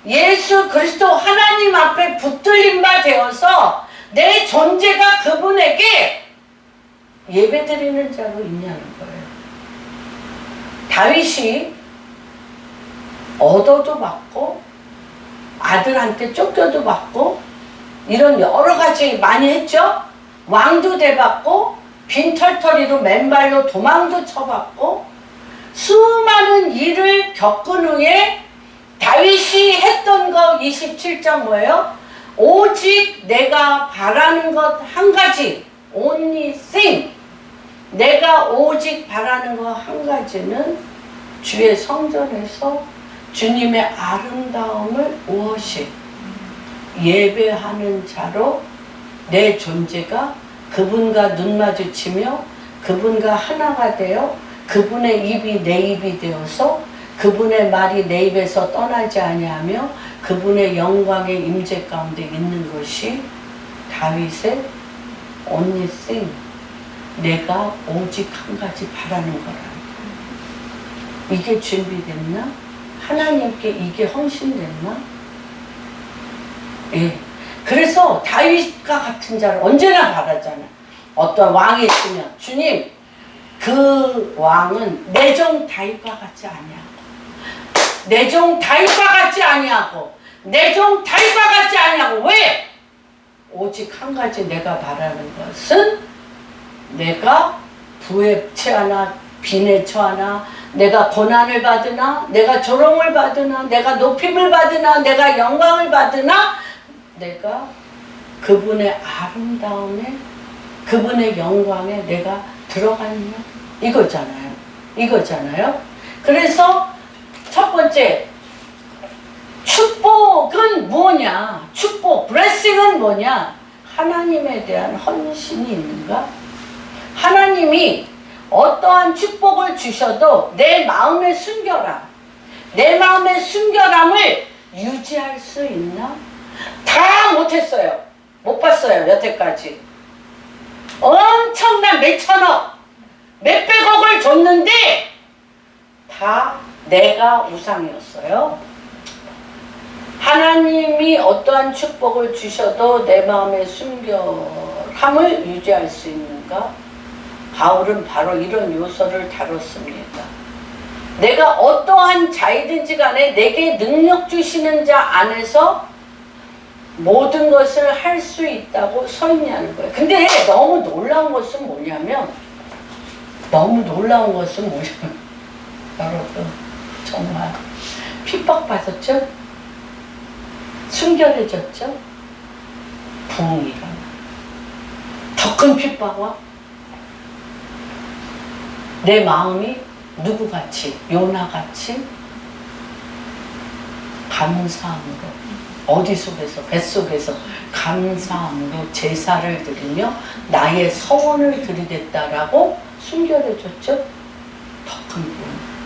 예수 그리스도 하나님 앞에 붙들림 바 되어서 내 존재가 그분에게 예배드리는 자로 있냐는 거예요. 다윗이 얻어도 받고 아들한테 쫓겨도 받고 이런 여러 가지 많이 했죠. 왕도 돼받고 빈털터리로 맨발로 도망도 쳐받고 수많은 일을 겪은 후에 다윗이 했던 거 27장 뭐예요? 오직 내가 바라는 것 한 가지 only thing 내가 오직 바라는 것 한 가지는 주의 성전에서 주님의 아름다움을 워십 예배하는 자로 내 존재가 그분과 눈 마주치며 그분과 하나가 되어 그분의 입이 내 입이 되어서 그분의 말이 내 입에서 떠나지 아니하며 그분의 영광의 임재 가운데 있는 것이 다윗의 only thing 내가 오직 한 가지 바라는 거라. 이게 준비됐나? 하나님께 이게 헌신됐나? 예. 그래서 다윗과 같은 자를 언제나 바라잖아. 어떤 왕이 있으면 주님 그 왕은 내 종 다윗과 같지 아니하고 내 종 다윗과 같지 아니하고 내 종 다윗과 같지 아니하고 왜? 오직 한 가지 내가 바라는 것은 내가 부에 처하나 빈에 처하나 내가 고난을 받으나 내가 조롱을 받으나 내가 높임을 받으나 내가 영광을 받으나 내가 그분의 아름다움에 그분의 영광에 내가 들어갔냐 이거잖아요. 그래서 첫 번째 축복은 뭐냐? 축복, blessing은 뭐냐? 하나님에 대한 헌신이 있는가? 하나님이 어떠한 축복을 주셔도 내 마음의 순결함을 유지할 수 있나? 다 못했어요. 못 봤어요. 여태까지. 엄청난 몇천억, 몇백억을 줬는데 다 내가 우상이었어요. 하나님이 어떠한 축복을 주셔도 내 마음의 순결함을 유지할 수 있는가? 바울은 바로 이런 요소를 다뤘습니다. 내가 어떠한 자이든지 간에 내게 능력 주시는 자 안에서 모든 것을 할 수 있다고 서 있냐는 거예요. 근데 너무 놀라운 것은 뭐냐면 여러분 정말 핍박받았죠? 순결해졌죠? 부흥이 일어나. 더 큰 핍박과 내 마음이 누구같이 요나같이 감사함으로 어디 속에서 뱃속에서 감사함으로 제사를 드리며 나의 서원을 드리겠다라고 순결해졌죠? 더 큰 부흥.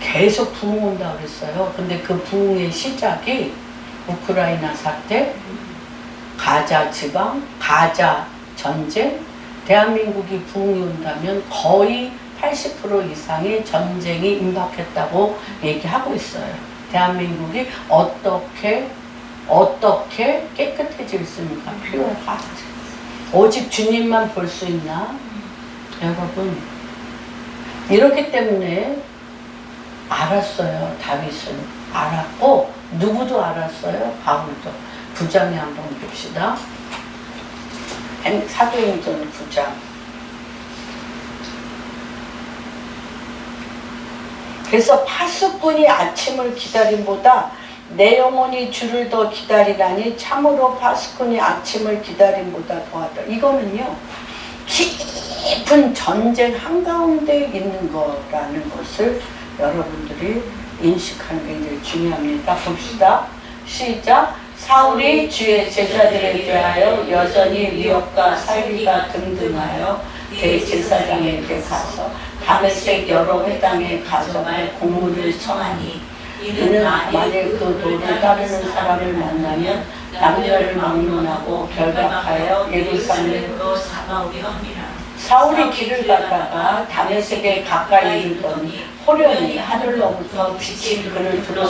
계속 부흥 온다 그랬어요. 근데 그 부흥의 시작이 우크라이나 사태, 가자 지방, 가자 전쟁, 대한민국이 부흥이 온다면 거의 80% 이상의 전쟁이 임박했다고 얘기하고 있어요. 대한민국이 어떻게 깨끗해질습니까? 필요하지. 오직 주님만 볼 수 있나? 여러분, 이렇기 때문에 알았어요. 다윗은 알았고 누구도 알았어요. 바울도. 9장에 한번 봅시다. 사도행전 9장 그래서 파수꾼이 아침을 기다림보다 내 영혼이 주를 더 기다리나니 참으로 파수꾼이 아침을 기다림보다 더하다. 이거는요, 깊은 전쟁 한가운데 있는 거라는 것을 여러분들이 인식하는 게 굉장히 중요합니다. 봅시다. 시작. 사울이 주의 제자들에 대하여 여전히 미혹과 살기가 등등하여 대제사장에게 가서 다메섹 여러 회당에 가져갈 공문을 청하니 이는 만일 그 도를 따르는 사람을 만나면 남녀를 막론하고 결박하여 예루살렘으로 사마오리 함이라. 사울이 길을 가다가 다메섹에 가까이 이르더니 호련히 하늘로부터 빛이 그를 들어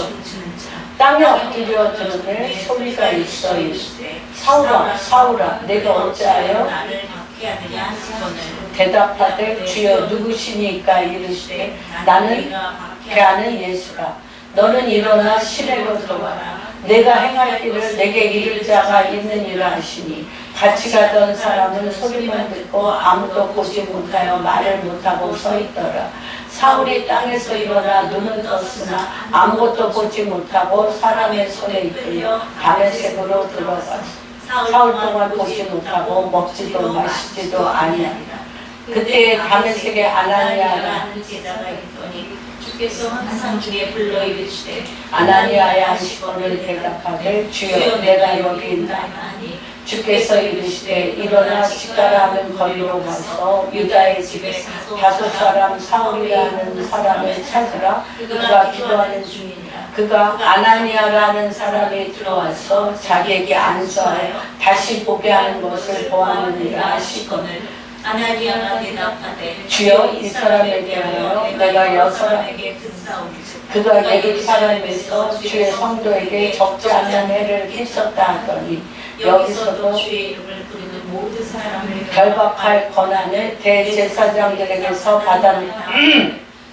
땅에 엎드려 들으며 소리가 있어 이르되 사울아 사울아 내가 어찌하여 나를 박해하느냐 하시거늘 대답하되 주여 누구시니까 이르시되 나는 박해하는 예수라. 너는 일어나 시내로 들어가라. 내가 행할 일을 내게 이를 자가 있느니라 하시니 같이 가던 사람은 소리만 듣고 아무도 보지 못하여 말을 못하고 서 있더라. 사울이 땅에서 일어나 눈을 떴으나 아무것도 보지 못하고 사람의 손에 이끌려 다메섹으로 들어갔어. 사흘 동안 보지 못하고 먹지도 마시지도 아니하리라. 그때 다메섹에 아나니아라는 제자가 있더니 주께서 환상 중에 불러 이르시되 아나니아야 하시거늘 대답하되 주여 내가 여기 있나 하니 주께서 이르시되 일어나 시가라 하는 거리로 가서 유다의 집에 다섯 사람 사울이라는 사람을 찾으라. 그가 기도하는 중이니라. 그가 아나니아라는 사람이 들어와서 자기에게 안수하여 다시 보게 하는 것을 보았느니라 하시거늘 아나니아가 대답하되 주여 이 사람에 대하여 내가 여사람에게 근사오리니 그가 예루살렘에서 주의 성도에게 적지 않은 해를 끼쳤다 하더니 여기서도 주의 이름을 부르는 모든 사람을 결박할 권한을 대제사장들에게서 받았느니라.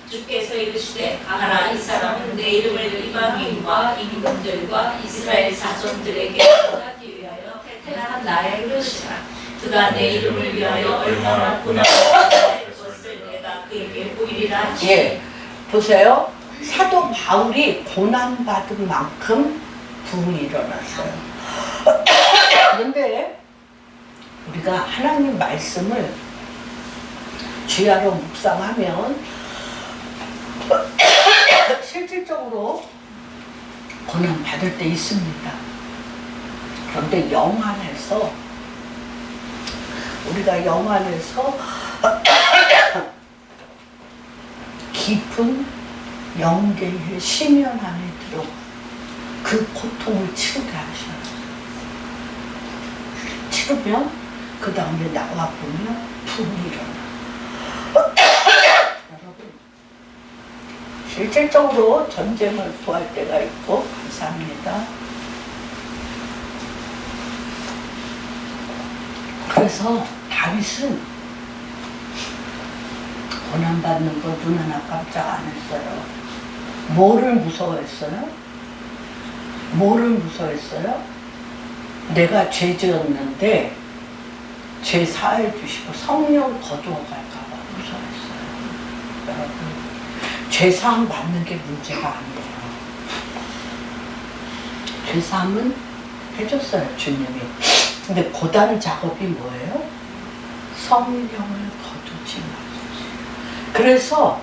주께서 이르시되 가라 이 사람은 내 이름을 이방인과 임금들과 이스라엘 자손들에게 전하기 위하여 택한 나의 것이라. 그가 내 이름을 위하여 얼마나 고난을 것을 내가 그에게 보이리라. 예, 보세요. 사도 바울이 고난받은 만큼 부흥이 일어났어요. 그런데 우리가 하나님 말씀을 주야로 묵상하면 실질적으로 고난받을 때 있습니다. 그런데 영 안에서 우리가 영 안에서 깊은 영계의 심연 안에 들어가 그 고통을 치르게 하셔요. 치르면 그 다음에 나와 보면 부흥이 일어나. 여러분 실질적으로 전쟁을 구할 때가 있고 감사합니다. 그래서 다윗은 고난받는 거 눈 하나 깜짝 안 했어요. 뭐를 무서워했어요? 뭐를 무서워했어요? 내가 죄 지었는데 죄 사해 주시고 성령 거두어 갈까 봐 무서워했어요. 여러분 죄 사함 받는 게 문제가 아니에요. 죄 사함은 해줬어요 주님이. 근데 고단 작업이 뭐예요? 성령을 거두지 마소서. 그래서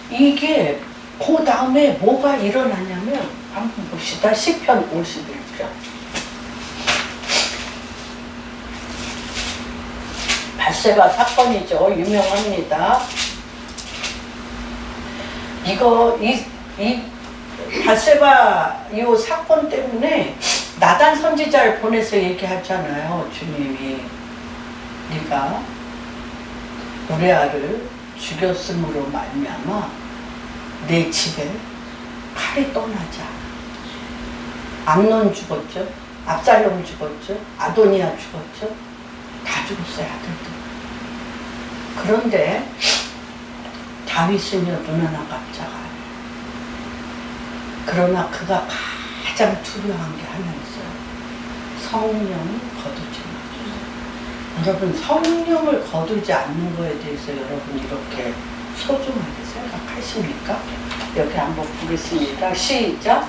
이게 그 다음에 뭐가 일어나냐면 한번 봅시다. 시편 51편. 밧세바 사건이죠. 유명합니다. 이 밧세바 이 사건 때문에 나단 선지자를 보내서 얘기하잖아요. 주님이 네가 우리아를 죽였음으로 말미암아 내 집에 칼이 떠나지 않아. 암논 죽었죠. 압살롬 죽었죠. 아도니아 죽었죠. 다 죽었어요. 아들들. 그런데 다윗은요 눈 하나 깜짝 안 해요. 그러나 그가 가장 두려워한 게 하나 있어요. 성령을 거두지 마소서. 여러분 성령을 거두지 않는 거에 대해서 여러분 이렇게 소중하게 생각하십니까? 이렇게 한번 보겠습니다. 시작.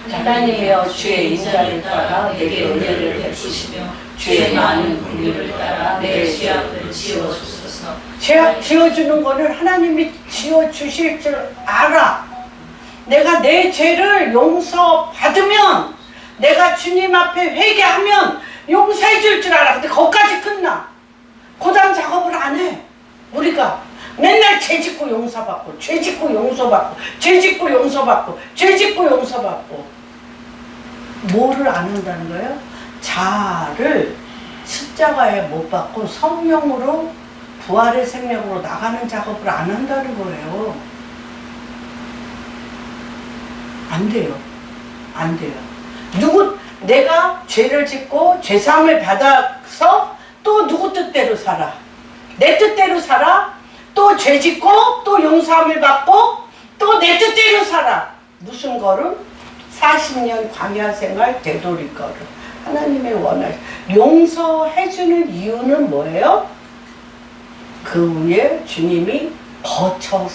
하나님이여 주의 인자를 따라 내게 은혜를 베푸시며 주의 많은 긍휼을 따라 내 죄악을 지워주소서. 죄악 지워주는 거는 하나님이 지워주실 줄 알아. 내가 내 죄를 용서받으면, 내가 주님 앞에 회개하면 용서해 줄 줄 알아. 근데 거기까지 끝나. 그 다음 작업을 안 해. 우리가 맨날 죄 짓고 용서받고, 죄 짓고 용서받고, 죄 짓고 용서받고, 죄 짓고 용서받고. 뭐를 안 한다는 거예요? 자아를 십자가에 못 박고 성령으로 부활의 생명으로 나가는 작업을 안 한다는 거예요. 안 돼요. 안 돼요. 내가 죄를 짓고 죄사함을 받아서 또 누구 뜻대로 살아. 내 뜻대로 살아. 또 죄 짓고 또 용서함을 받고 또 내 뜻대로 살아. 무슨 걸음? 40년 광야 생활 되돌릴 걸음. 하나님의 원하시 용서해주는 이유는 뭐예요? 그 위에 주님이 거쳐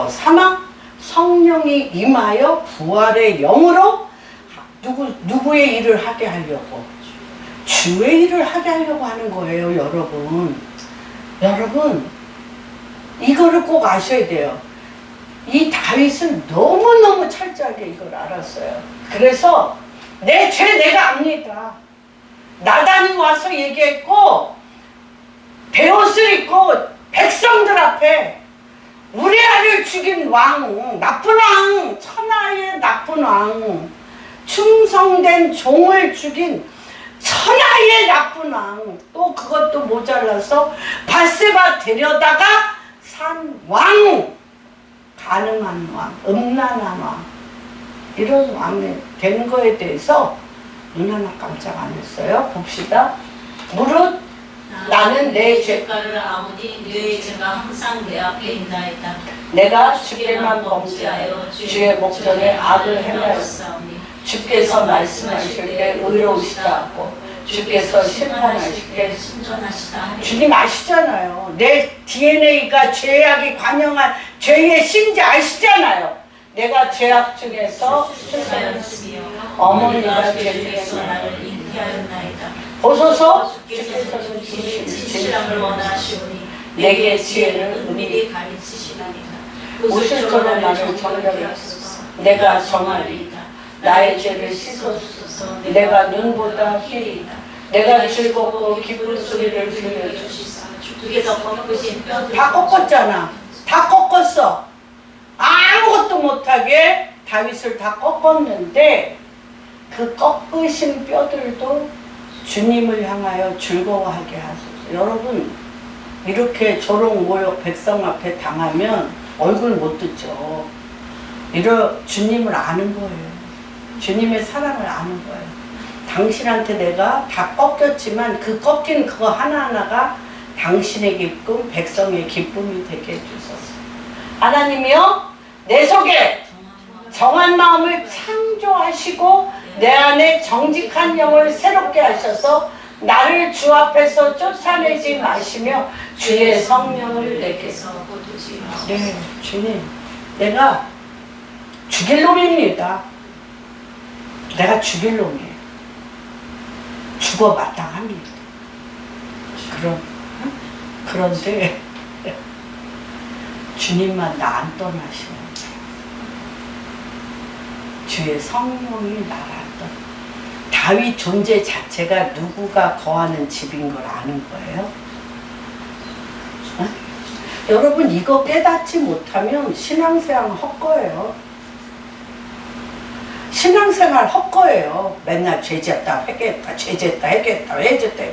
삼아 성령이 임하여 부활의 영으로 누구의 일을 하게 하려고, 주의 일을 하게 하려고 하는 거예요. 여러분 이거를 꼭 아셔야 돼요. 이 다윗은 너무너무 철저하게 이걸 알았어요. 그래서 내 죄 내가 압니다. 나단이 와서 얘기했고, 베옷을 입고 백성들 앞에 우리아를 죽인 왕, 나쁜 왕, 천하의 나쁜 왕, 충성된 종을 죽인 천하의 나쁜 왕, 또 그것도 모자라서 밧세바 데려다가 산 왕, 가능한 왕, 음란한 왕, 이런 왕이 된 거에 대해서 눈 하나 깜짝 안 했어요. 봅시다. 무릇 나는 내 죄가를 아오니 네 죄가 항상 내 앞에 있나이다. 내가 주께만 범죄하여 주의 목전에 악을 행하였사오니 주께서 말씀하실 때 의로우시다 하고 주께서 심판하실 때 순전하시다. 주님 아시잖아요. 내 DNA가 죄악이 관영한 죄의 신지 아시잖아요. 내가 죄악 중에서 출생하였으며 어머니가 죄중에서 나를 잉태하였나이다. 보소서 주께서는 진실함을 원하시오니 내게 지혜를 은밀히 가르치시나이다. 우슬처럼 나를 정결히 하소서. 내가 정하리이다. 나의 죄를 씻어주소서. 내가 눈보다 희리이다. 내가 즐겁고 기쁜 소리를 들려주시사. 주께서 꺾으신 뼈들 다 꺾었잖아. 다 꺾었어. 아무것도 못하게 다윗을 다 꺾었는데 그 꺾으신 뼈들도 주님을 향하여 즐거워하게 하소서. 여러분 이렇게 조롱모욕 백성 앞에 당하면 얼굴 못 듣죠. 주님을 아는 거예요. 주님의 사랑을 아는 거예요. 당신한테 내가 다 꺾였지만 그 꺾인 그거 하나하나가 당신의 기쁨, 백성의 기쁨이 되게 해주소서. 하나님이여 내 속에 정한 마음을 창조하시고 내 안에 정직한 영을 새롭게 하셔서 나를 주 앞에서 쫓아내지 마시며 주의 성령을 내게서 거두지 마옵소서. 네, 주님 내가 죽일 놈입니다. 내가 죽일 놈이에요. 죽어 마땅합니다. 그런데 주님만 나 안 떠나시면 주의 성령이 나를 안 떠나. 다윗 존재 자체가 누구가 거하는 집인 걸 아는 거예요. 여러분 이거 깨닫지 못하면 신앙생활 헛거예요. 신앙생활 헛거예요. 맨날 죄졌다 회개했다 죄졌다 회개했다 회졌다.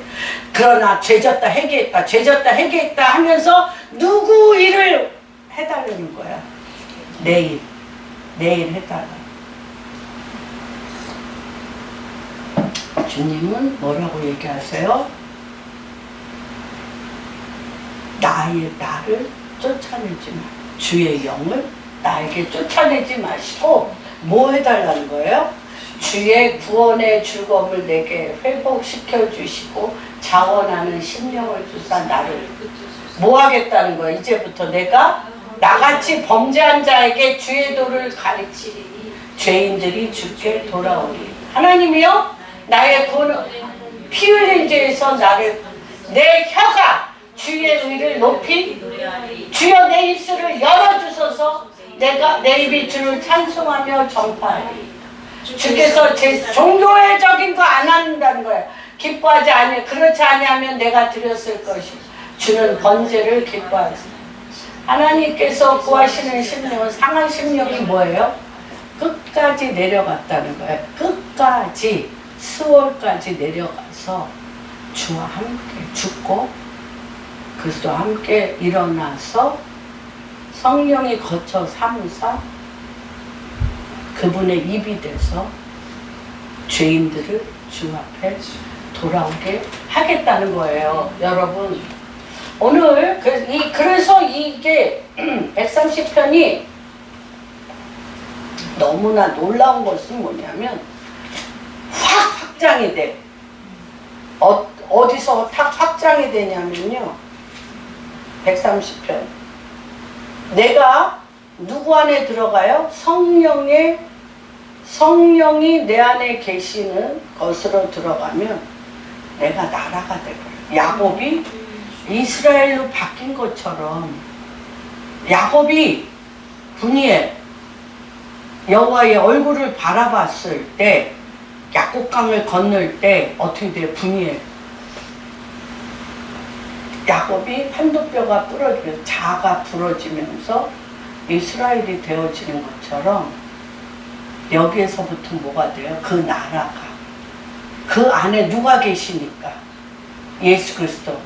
그러나 죄졌다 회개했다 죄졌다 회개했다 하면서 누구 일을 해달라는 거야. 내일 해달라. 주님은 뭐라고 얘기하세요? 나를 쫓아내지 마. 주의 영을 나에게 쫓아내지 마시고 뭐 해달라는 거예요? 주의 구원의 즐거움을 내게 회복시켜 주시고 자원하는 심령을 주사 나를 뭐 하겠다는 거예요? 이제부터 내가 나같이 범죄한 자에게 주의 도를 가르치리니 죄인들이 주께 돌아오리. 하나님이요 나의 피 흘린 죄에서 나를 내 혀가 주의 의를 높이 주여 내 입술을 열어주소서. 내가 내 입이 주를 찬송하며 전파하리. 주께서 제 종교회적인 거 안 한다는 거예요. 기뻐하지 아니 그렇지 아니하면 내가 드렸을 것이. 주는 번제를 기뻐하지. 하나님께서 구하시는 심령은 상한 심령이 뭐예요? 끝까지 내려갔다는 거예요. 끝까지 스월까지 내려가서 주와 함께 죽고 그리스도와 함께 일어나서 성령이 거쳐 사무사 그분의 입이 돼서 죄인들을 주 앞에 돌아오게 하겠다는 거예요. 여러분 오늘 그래서 이게 130편이 너무나 놀라운 것은 뭐냐면 확장이 돼. 어디서 확장이 되냐면요 130편 내가 누구 안에 들어가요? 성령이 내 안에 계시는 것으로 들어가면 내가 나라가 되고요. 야곱이 이스라엘로 바뀐 것처럼 야곱이 분이엘 여호와의 얼굴을 바라봤을 때 야곱강을 건널 때 어떻게 돼요? 분이엘 야곱이 한도뼈가 부러지면서 자가 부러지면서 이스라엘이 되어지는 것처럼 여기에서부터 뭐가 돼요? 그 나라가 그 안에 누가 계시니까 예수 그리스도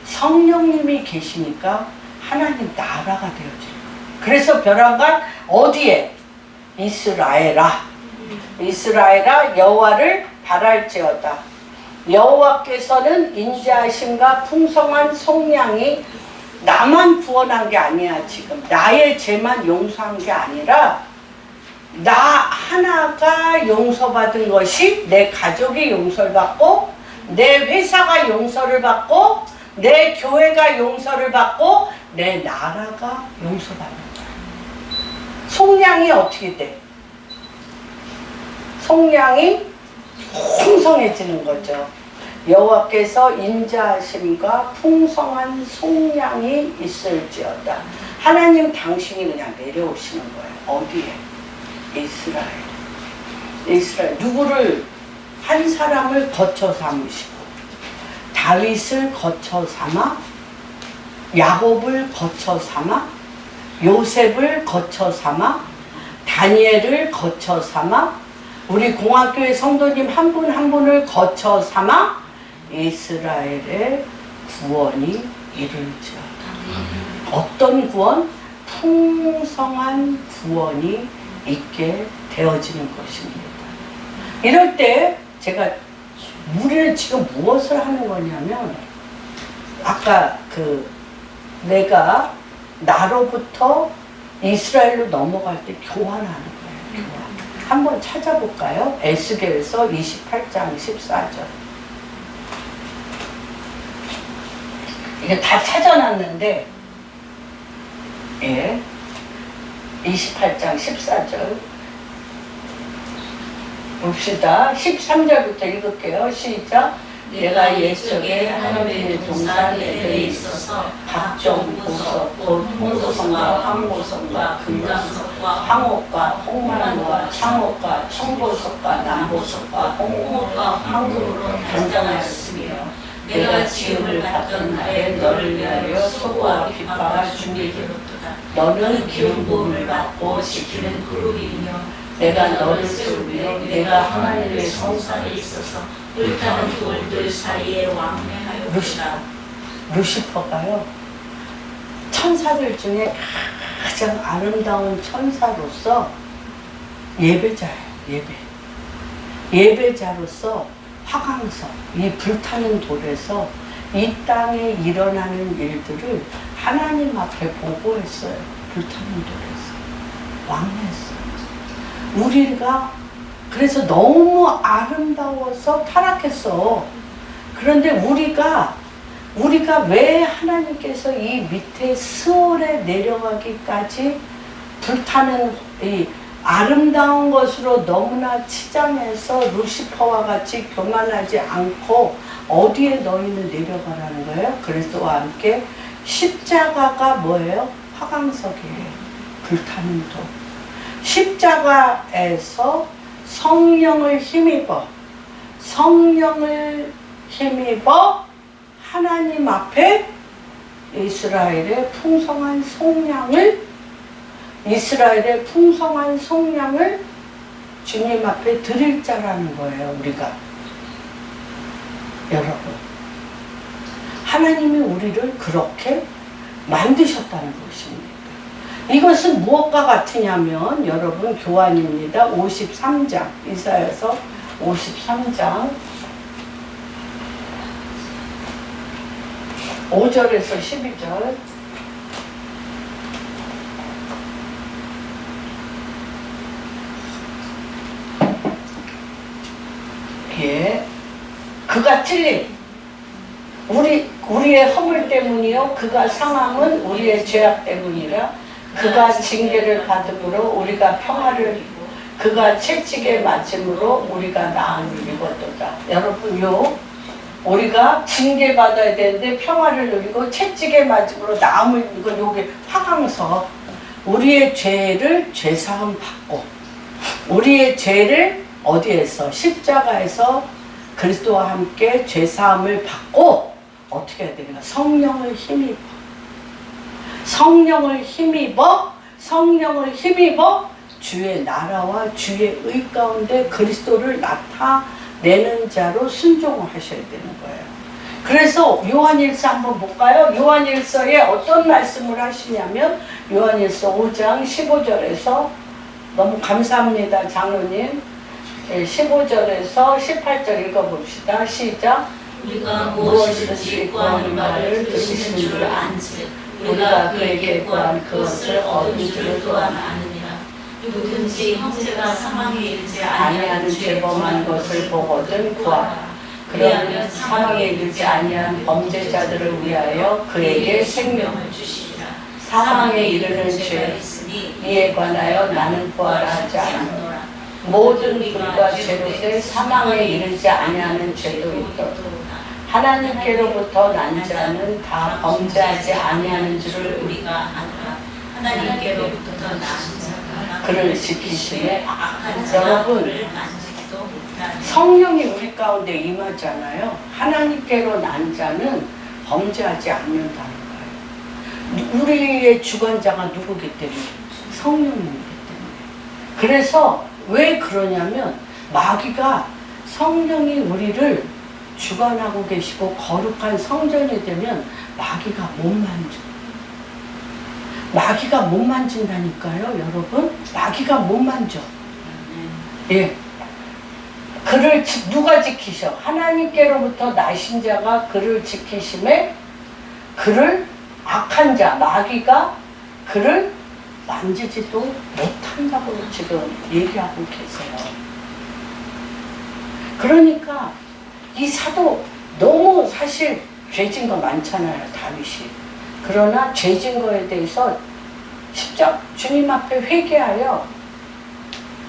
성령님이 계시니까 하나님 나라가 되어지는 거예요. 그래서 벼랑간 어디에? 이스라엘아 여호와를 바랄지어다. 여호와께서는 인자하심과 풍성한 속량이 나만 구원한 게 아니야. 지금 나의 죄만 용서한 게 아니라 나 하나가 용서받은 것이 내 가족이 용서를 받고 내 회사가 용서를 받고 내 교회가 용서를 받고 내 나라가 용서받는 거야. 속량이 어떻게 돼? 속량이 풍성해지는 거죠. 여호와께서 인자하심과 풍성한 속량이 있을지어다. 하나님 당신이 그냥 내려오시는 거예요. 어디에? 이스라엘. 누구를? 한 사람을 거쳐 삼으시고 다윗을 거쳐 삼아 야곱을 거쳐 삼아 요셉을 거쳐 삼아 다니엘을 거쳐 삼아 우리 공학교의 성도님 한 분 한 분을 거쳐 삼아 이스라엘의 구원이 이룰지어다. 어떤 구원? 풍성한 구원이 있게 되어지는 것입니다. 이럴 때 제가 우리는 지금 무엇을 하는 거냐면 아까 내가 나로부터 이스라엘로 넘어갈 때 교환하는 거예요. 교환. 한번 찾아볼까요? 에스겔서 28장 14절. 이게 다 찾아놨는데, 예. 28장 14절. 봅시다. 13절부터 읽을게요. 시작. 내가 옛적에 하나님의 동산에 있어서 각종 보석, 곧 홍보석과 황보석과 금강석과 황옥과 홍만과 창옥과 청보석과 남보석과 홍옥과 황금으로 단장하였으며 내가 지음을 받던 날에 너를 위하여 소고와 빗바가 준비되었도다. 너는 기름 부음을 받고 지키는 그룹이며 내가 너를 세우며 내가 하나님의 성산에 있어서 불타는 돌들 사이에 왕래하였다. 루시퍼가요. 천사들 중에 가장 아름다운 천사로서 예배자예요. 예배자로서 화강석, 이 불타는 돌에서 이 땅에 일어나는 일들을 하나님 앞에 보고했어요. 불타는 돌에서 왕래했어요. 우리가 그래서 너무 아름다워서 타락했어. 그런데 우리가 우리가 왜 하나님께서 이 밑에 스월에 내려가기까지 불타는 이 아름다운 것으로 너무나 치장해서 루시퍼와 같이 교만하지 않고 어디에 너희는 내려가라는 거예요? 그리스도와 함께 십자가가 뭐예요? 화강석이에요. 불타는 도. 십자가에서 성령을 힘입어 하나님 앞에 이스라엘의 풍성한 속량을 주님 앞에 드릴 자라는 거예요. 우리가 여러분, 하나님이 우리를 그렇게 만드셨다는 것입니다. 이것은 무엇과 같으냐면 여러분, 교환입니다. 53장, 이사야서 53장 5절에서 12절. 예, 그가 틀린 우리의 허물 때문이요, 그가 상함은 우리의 죄악 때문이라. 그가 징계를 받음으로 우리가 평화를, 그가 채찍에 맞음으로 우리가 나음을 입었도다. 여러분요, 우리가 징계받아야 되는데 평화를 누리고 채찍에 맞음으로 나음을 입은 요게 화강석. 우리의 죄를 죄사함 받고, 우리의 죄를 어디에서? 십자가에서 그리스도와 함께 죄사함을 받고 어떻게 해야 되는가? 성령을 힘입어 주의 나라와 주의 의 가운데 그리스도를 나타내는 자로 순종을 하셔야 되는 거예요. 그래서 요한일서 한번 볼까요? 요한일서에 어떤 말씀을 하시냐면 요한일서 5장 15절에서, 너무 감사합니다 장로님, 15절에서 18절 읽어봅시다. 시작. 우리가 무엇이든지 구하는 말을 들으시는 줄 안즉 우리가 그에게 구한 그것을 얻은 줄을 또한 아느니라. 누구든지 형제가 사망에 이르지 아니하는 죄범한 것을 보거든 구하라. 그리하면 사망에 이르지 아니한 범죄자들을 위하여 그에게 생명을 주시리라. 사망에 이르는 죄 있으니 이에 관하여 나는 구하라 하지 않노라. 모든 불과 죄로되 사망에 이르지 아니하는 죄도 있도다. 하나님께로부터 난 자는 다 범죄하지 아니하는 줄을 우리가 아노라. 하나님께로부터 난 자가 그를 지키심에 악한 여러분, 성령이 우리 가운데 임하잖아요. 하나님께로 난 자는 범죄하지 않는다는 거예요. 우리의 주관자가 누구기 때문에? 성령이기 때문에. 그래서 왜 그러냐면 마귀가, 성령이 우리를 주관하고 계시고 거룩한 성전이 되면 마귀가 못 만져. 마귀가 못 만진다니까요, 여러분. 마귀가 못 만져. 예. 그를 누가 지키셔? 하나님께로부터 나신 자가 그를 지키심에 그를 악한 자, 마귀가 그를 만지지도 못한다고 지금 얘기하고 계세요. 그러니까 이 사도 너무 사실 죄진 거 많잖아요, 다윗이. 그러나 죄진 거에 대해서 주님 앞에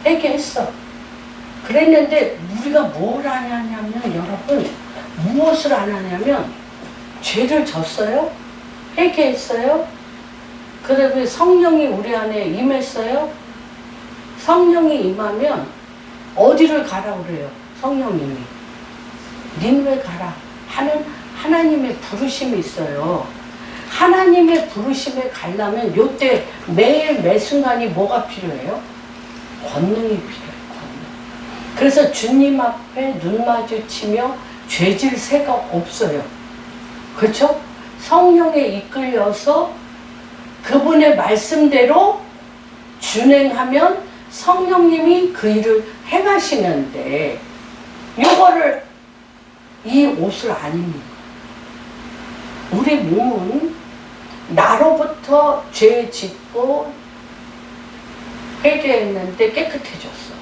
회개했어. 그랬는데 우리가 뭘 안 하냐면, 여러분, 무엇을 안 하냐면 죄를 졌어요? 회개했어요? 그다음에 성령이 우리 안에 임했어요? 성령이 임하면 어디를 가라 그래요? 성령님이 니느웨 가라 하는 하나님의 부르심이 있어요. 하나님의 부르심에 가려면 요때 매일 매순간이 뭐가 필요해요? 권능이 필요해요. 권능. 그래서 주님 앞에 눈 마주치며 죄질 새가 없어요. 그렇죠? 성령에 이끌려서 그분의 말씀대로 준행하면 성령님이 그 일을 행하시는데, 요거를 이 옷을 안 입는 거예요. 우리 몸은 나로부터 죄 짓고 회개했는데 깨끗해졌어.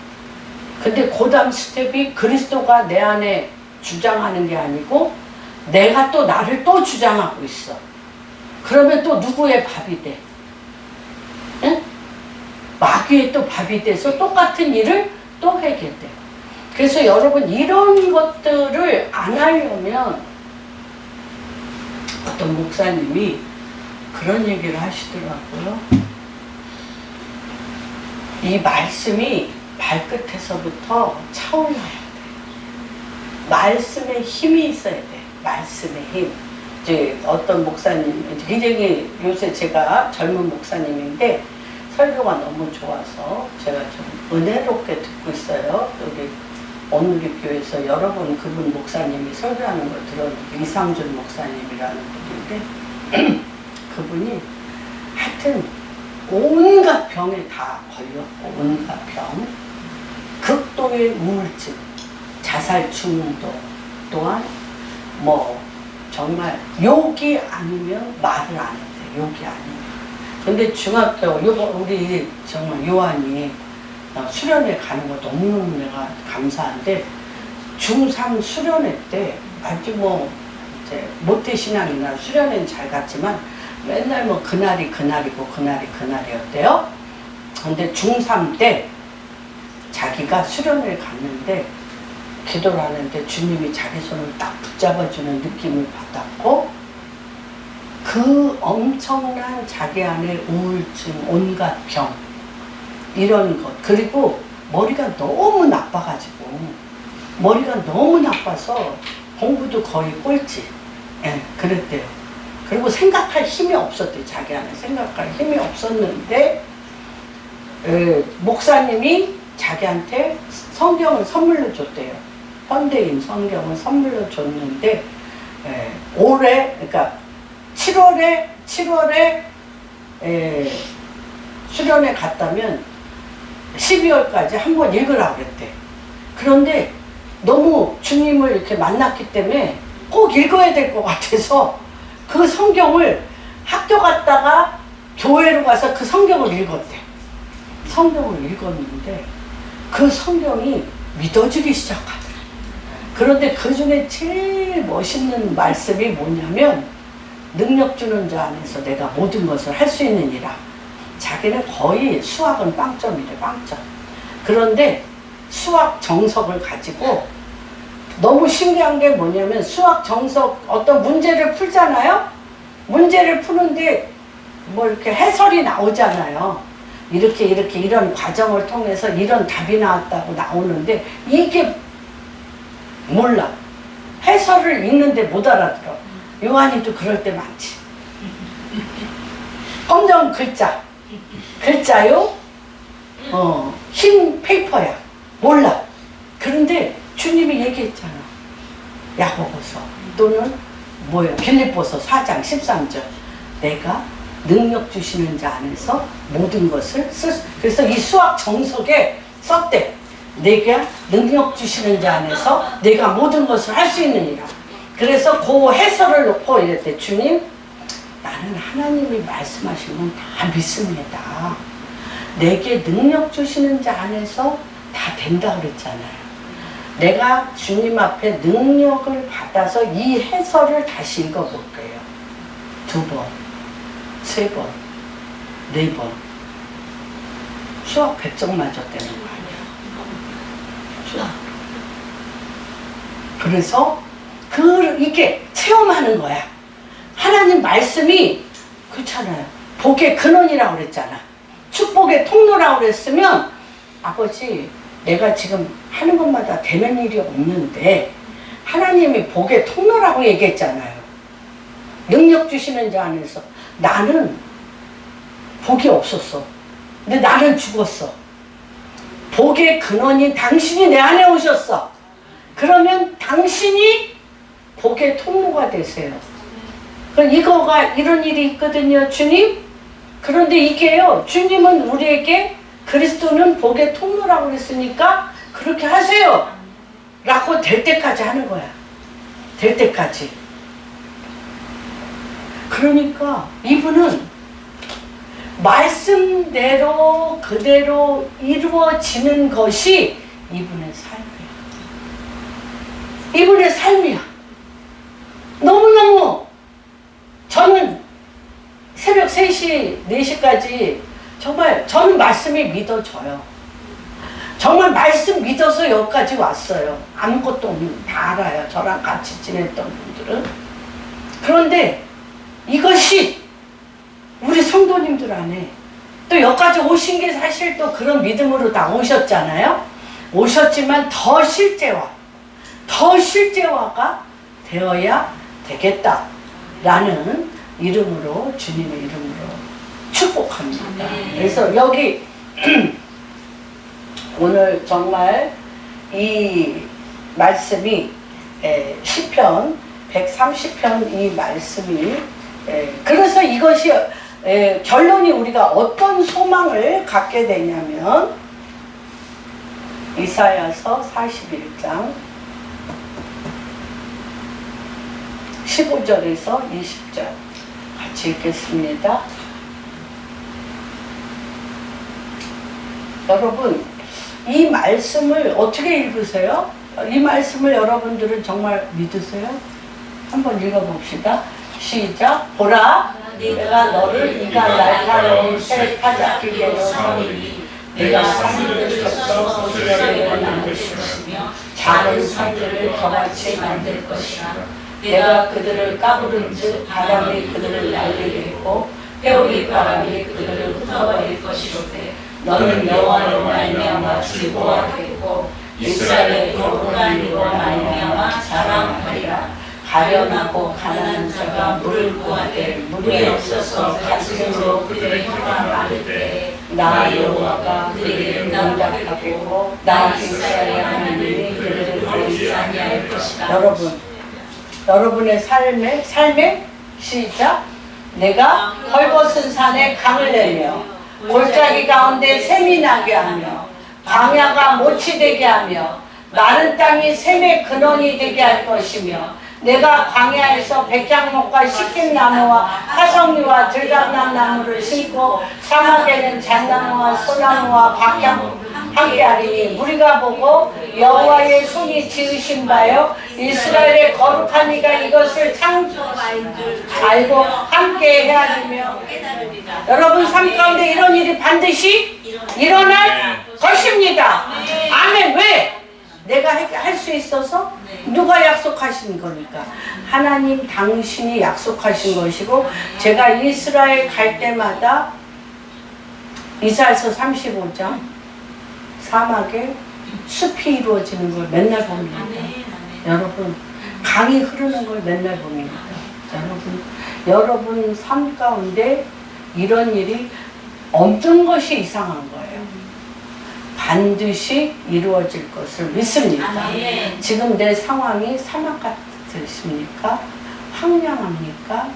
근데 그 다음 스텝이 그리스도가 내 안에 주장하는 게 아니고 내가 또 나를 또 주장하고 있어. 그러면 또 누구의 밥이 돼? 응? 마귀의 또 밥이 돼서 똑같은 일을 또 하게 돼. 그래서 여러분 이런 것들을 안 하려면 어떤 목사님이 그런 얘기를 하시더라고요. 이 말씀이 발끝에서부터 차올라야 돼. 말씀에 힘이 있어야 돼. 말씀의 힘. 이제 어떤 목사님, 굉장히 요새 제가 젊은 목사님인데 설교가 너무 좋아서 제가 좀 은혜롭게 듣고 있어요. 여기 오늘의 교회에서 여러 번 그분 목사님이 설교하는 걸 들었는데, 이상준 목사님이라는 분인데 그분이 하여튼 온갖 병에 다 걸렸고, 온갖 병, 극도의 우울증, 자살 충동, 또한 뭐 정말 욕이 아니면 말을 안 해요. 욕이 아니면. 근데 중학교 우리 정말 요한이 수련회 가는 거 너무너무 내가 감사한데, 중3 수련회 때 아주 뭐 이제 모태신앙이나 수련회는 잘 갔지만 맨날 뭐 그날이 그날이고 그날이 그날이었대요. 근데 중3 때 자기가 수련회를 갔는데 기도를 하는데 주님이 자기 손을 딱 붙잡아주는 느낌을 받았고, 그 엄청난 자기 안에 우울증, 온갖 병, 이런 것, 그리고 머리가 너무 나빠가지고, 머리가 너무 나빠서 공부도 거의 꼴찌, 예, 그랬대요. 그리고 생각할 힘이 없었대요. 자기 안에 생각할 힘이 없었는데 목사님이 자기한테 성경을 선물로 줬대요. 현대인 성경을 선물로 줬는데 올해, 그러니까 7월에 수련회 갔다면 12월까지 한 번 읽으라고 그랬대. 그런데 너무 주님을 이렇게 만났기 때문에 꼭 읽어야 될 것 같아서 그 성경을 학교 갔다가 교회로 가서 그 성경을 읽었대. 성경을 읽었는데 그 성경이 믿어지기 시작하더라. 그런데 그 중에 제일 멋있는 말씀이 뭐냐면, 능력 주는 자 안에서 내가 모든 것을 할 수 있느니라. 자기는 거의 수학은 빵점이래, 빵점. 그런데 수학 정석을 가지고, 너무 신기한 게 뭐냐면, 수학 정석 어떤 문제를 풀잖아요. 문제를 푸는데 뭐 이렇게 해설이 나오잖아요. 이렇게 이런 과정을 통해서 이런 답이 나왔다고 나오는데 이게 몰라. 해설을 읽는데 못 알아들어. 요한이도 그럴 때 많지. 검정 글자요. 흰 페이퍼야. 몰라. 그런데 주님이 얘기했잖아. 야고보서 또는 빌립보서 4장 13절. 내가 능력 주시는 자 안에서 모든 것을 그래서 이 수학 정석에 썼대. 내가 능력 주시는 자 안에서 내가 모든 것을 할 수 있느니라. 그래서 그 해설을 놓고 이랬대. 주님, 나는 하나님이 말씀하신 건 다 믿습니다. 내게 능력 주시는 자 안에서 다 된다 그랬잖아요. 내가 주님 앞에 능력을 받아서 이 해설을 다시 읽어볼게요. 2번, 3번, 4번. 수학 100점 맞았다는 거 아니야. 수학. 그래서 이게 체험하는 거야. 하나님 말씀이 그렇잖아요. 복의 근원이라고 그랬잖아. 축복의 통로라고 그랬으면, 아버지, 내가 지금 하는 것마다 되는 일이 없는데 하나님이 복의 통로라고 얘기했잖아요. 능력 주시는 자 안에서. 나는 복이 없었어. 근데 나는 죽었어. 복의 근원인 당신이 내 안에 오셨어. 그러면 당신이 복의 통로가 되세요. 그럼 이런 일이 있거든요, 주님. 그런데 이게요, 주님은 우리에게 그리스도는 복의 통로라고 그랬으니까 그렇게 하세요 라고 될 때까지 하는 거야. 될 때까지. 그러니까 이분은 말씀대로 그대로 이루어지는 것이 이분의 삶이야. 이분의 삶이야. 3시, 4시까지 정말 저는 말씀이 믿어져요. 정말 말씀 믿어서 여기까지 왔어요. 아무것도 없는 다 알아요. 저랑 같이 지냈던 분들은. 그런데 이것이 우리 성도님들 안에 또 여기까지 오신 게 사실 또 그런 믿음으로 다 오셨잖아요. 오셨지만 더 실제화가 되어야 되겠다라는 이름으로, 주님의 이름으로 축복합니다. 그래서 여기 오늘 정말 이 말씀이 시편 130편 이 말씀이 그래서 이것이 결론이 우리가 어떤 소망을 갖게 되냐면 이사야서 41장 15절에서 20절 같이 읽겠습니다. 여러분 이 말씀을 어떻게 읽으세요? 이 말씀을 여러분들은 정말 믿으세요? 한번 읽어봅시다. 시작. 보라, 내가 너를 이가 날카로운 새 타작기계로 삼으니 내가 산들을 쳤어 소시절에 만들 것이며 작은 산들을 저같이 만들 것이라. 내가 그들을 까부른즉 바람이 그들을 날리겠고 회오리 바람이 그들을 흩어버릴 것이로되 너는 여호와로 말미암아 즐거워하겠고 이스라엘의 거룩한이로 말미암아 자랑하리라. 가련하고 가난한 자가 물을 구하되 물이 없어서 가슴으로 그들의 혀가 마를 때 나 여호와가 그들에게 응답하겠고 나 이스라엘 하나님이 그들을 버리지 아니할 것이다. 여러분의 삶에 시작. 내가 헐벗은 산에 강을 내며 골짜기 가운데 샘이 나게 하며 광야가 못이 되게 하며 마른 땅이 샘의 근원이 되게 할 것이며 내가 광야에서 백향목과 시낌나무와 화성리와 들감난 나무를 심고 사막에는 잣나무와 소나무와 박향 함께하리니 무리가 보고 여호와의 손이 지으신 바요 이스라엘의 거룩한 이가 이것을 창조하신 줄 알고 함께 헤아리며 깨달으리라. 여러분 삶 가운데 이런 일이 반드시 일어날 것입니다. 아멘. 왜? 내가 할 수 있어서? 누가 약속하신 거니까? 하나님 당신이 약속하신 것이고 제가 이스라엘 갈 때마다 이사야서 35장 사막에 숲이 이루어지는 걸 맨날 봅니다. 여러분 강이 흐르는 걸 맨날 봅니다. 여러분 삶 가운데 이런 일이 없는 것이 이상한 거예요. 반드시 이루어질 것을 믿습니다. 지금 내 상황이 사막 같으십니까? 황량합니까?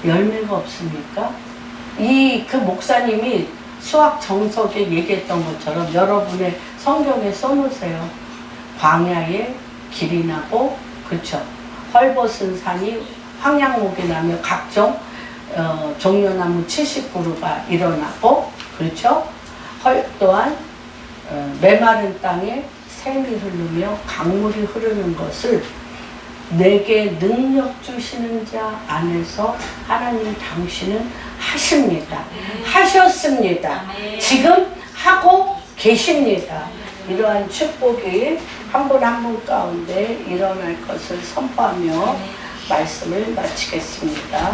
열매가 없습니까? 그 목사님이 수학 정석에 얘기했던 것처럼 여러분의 성경에 써놓으세요. 광야에 길이 나고, 그렇죠? 헐벗은 산이 황량목이 나며 각종 종려나무 70그루가 일어나고, 그렇죠? 또한 메마른 땅에 샘이 흐르며 강물이 흐르는 것을 내게 능력 주시는 자 안에서 하나님 당신은 하십니다. 하셨습니다. 지금 하고 계십니다. 이러한 축복이 한 분 한 분 가운데 일어날 것을 선포하며 말씀을 마치겠습니다.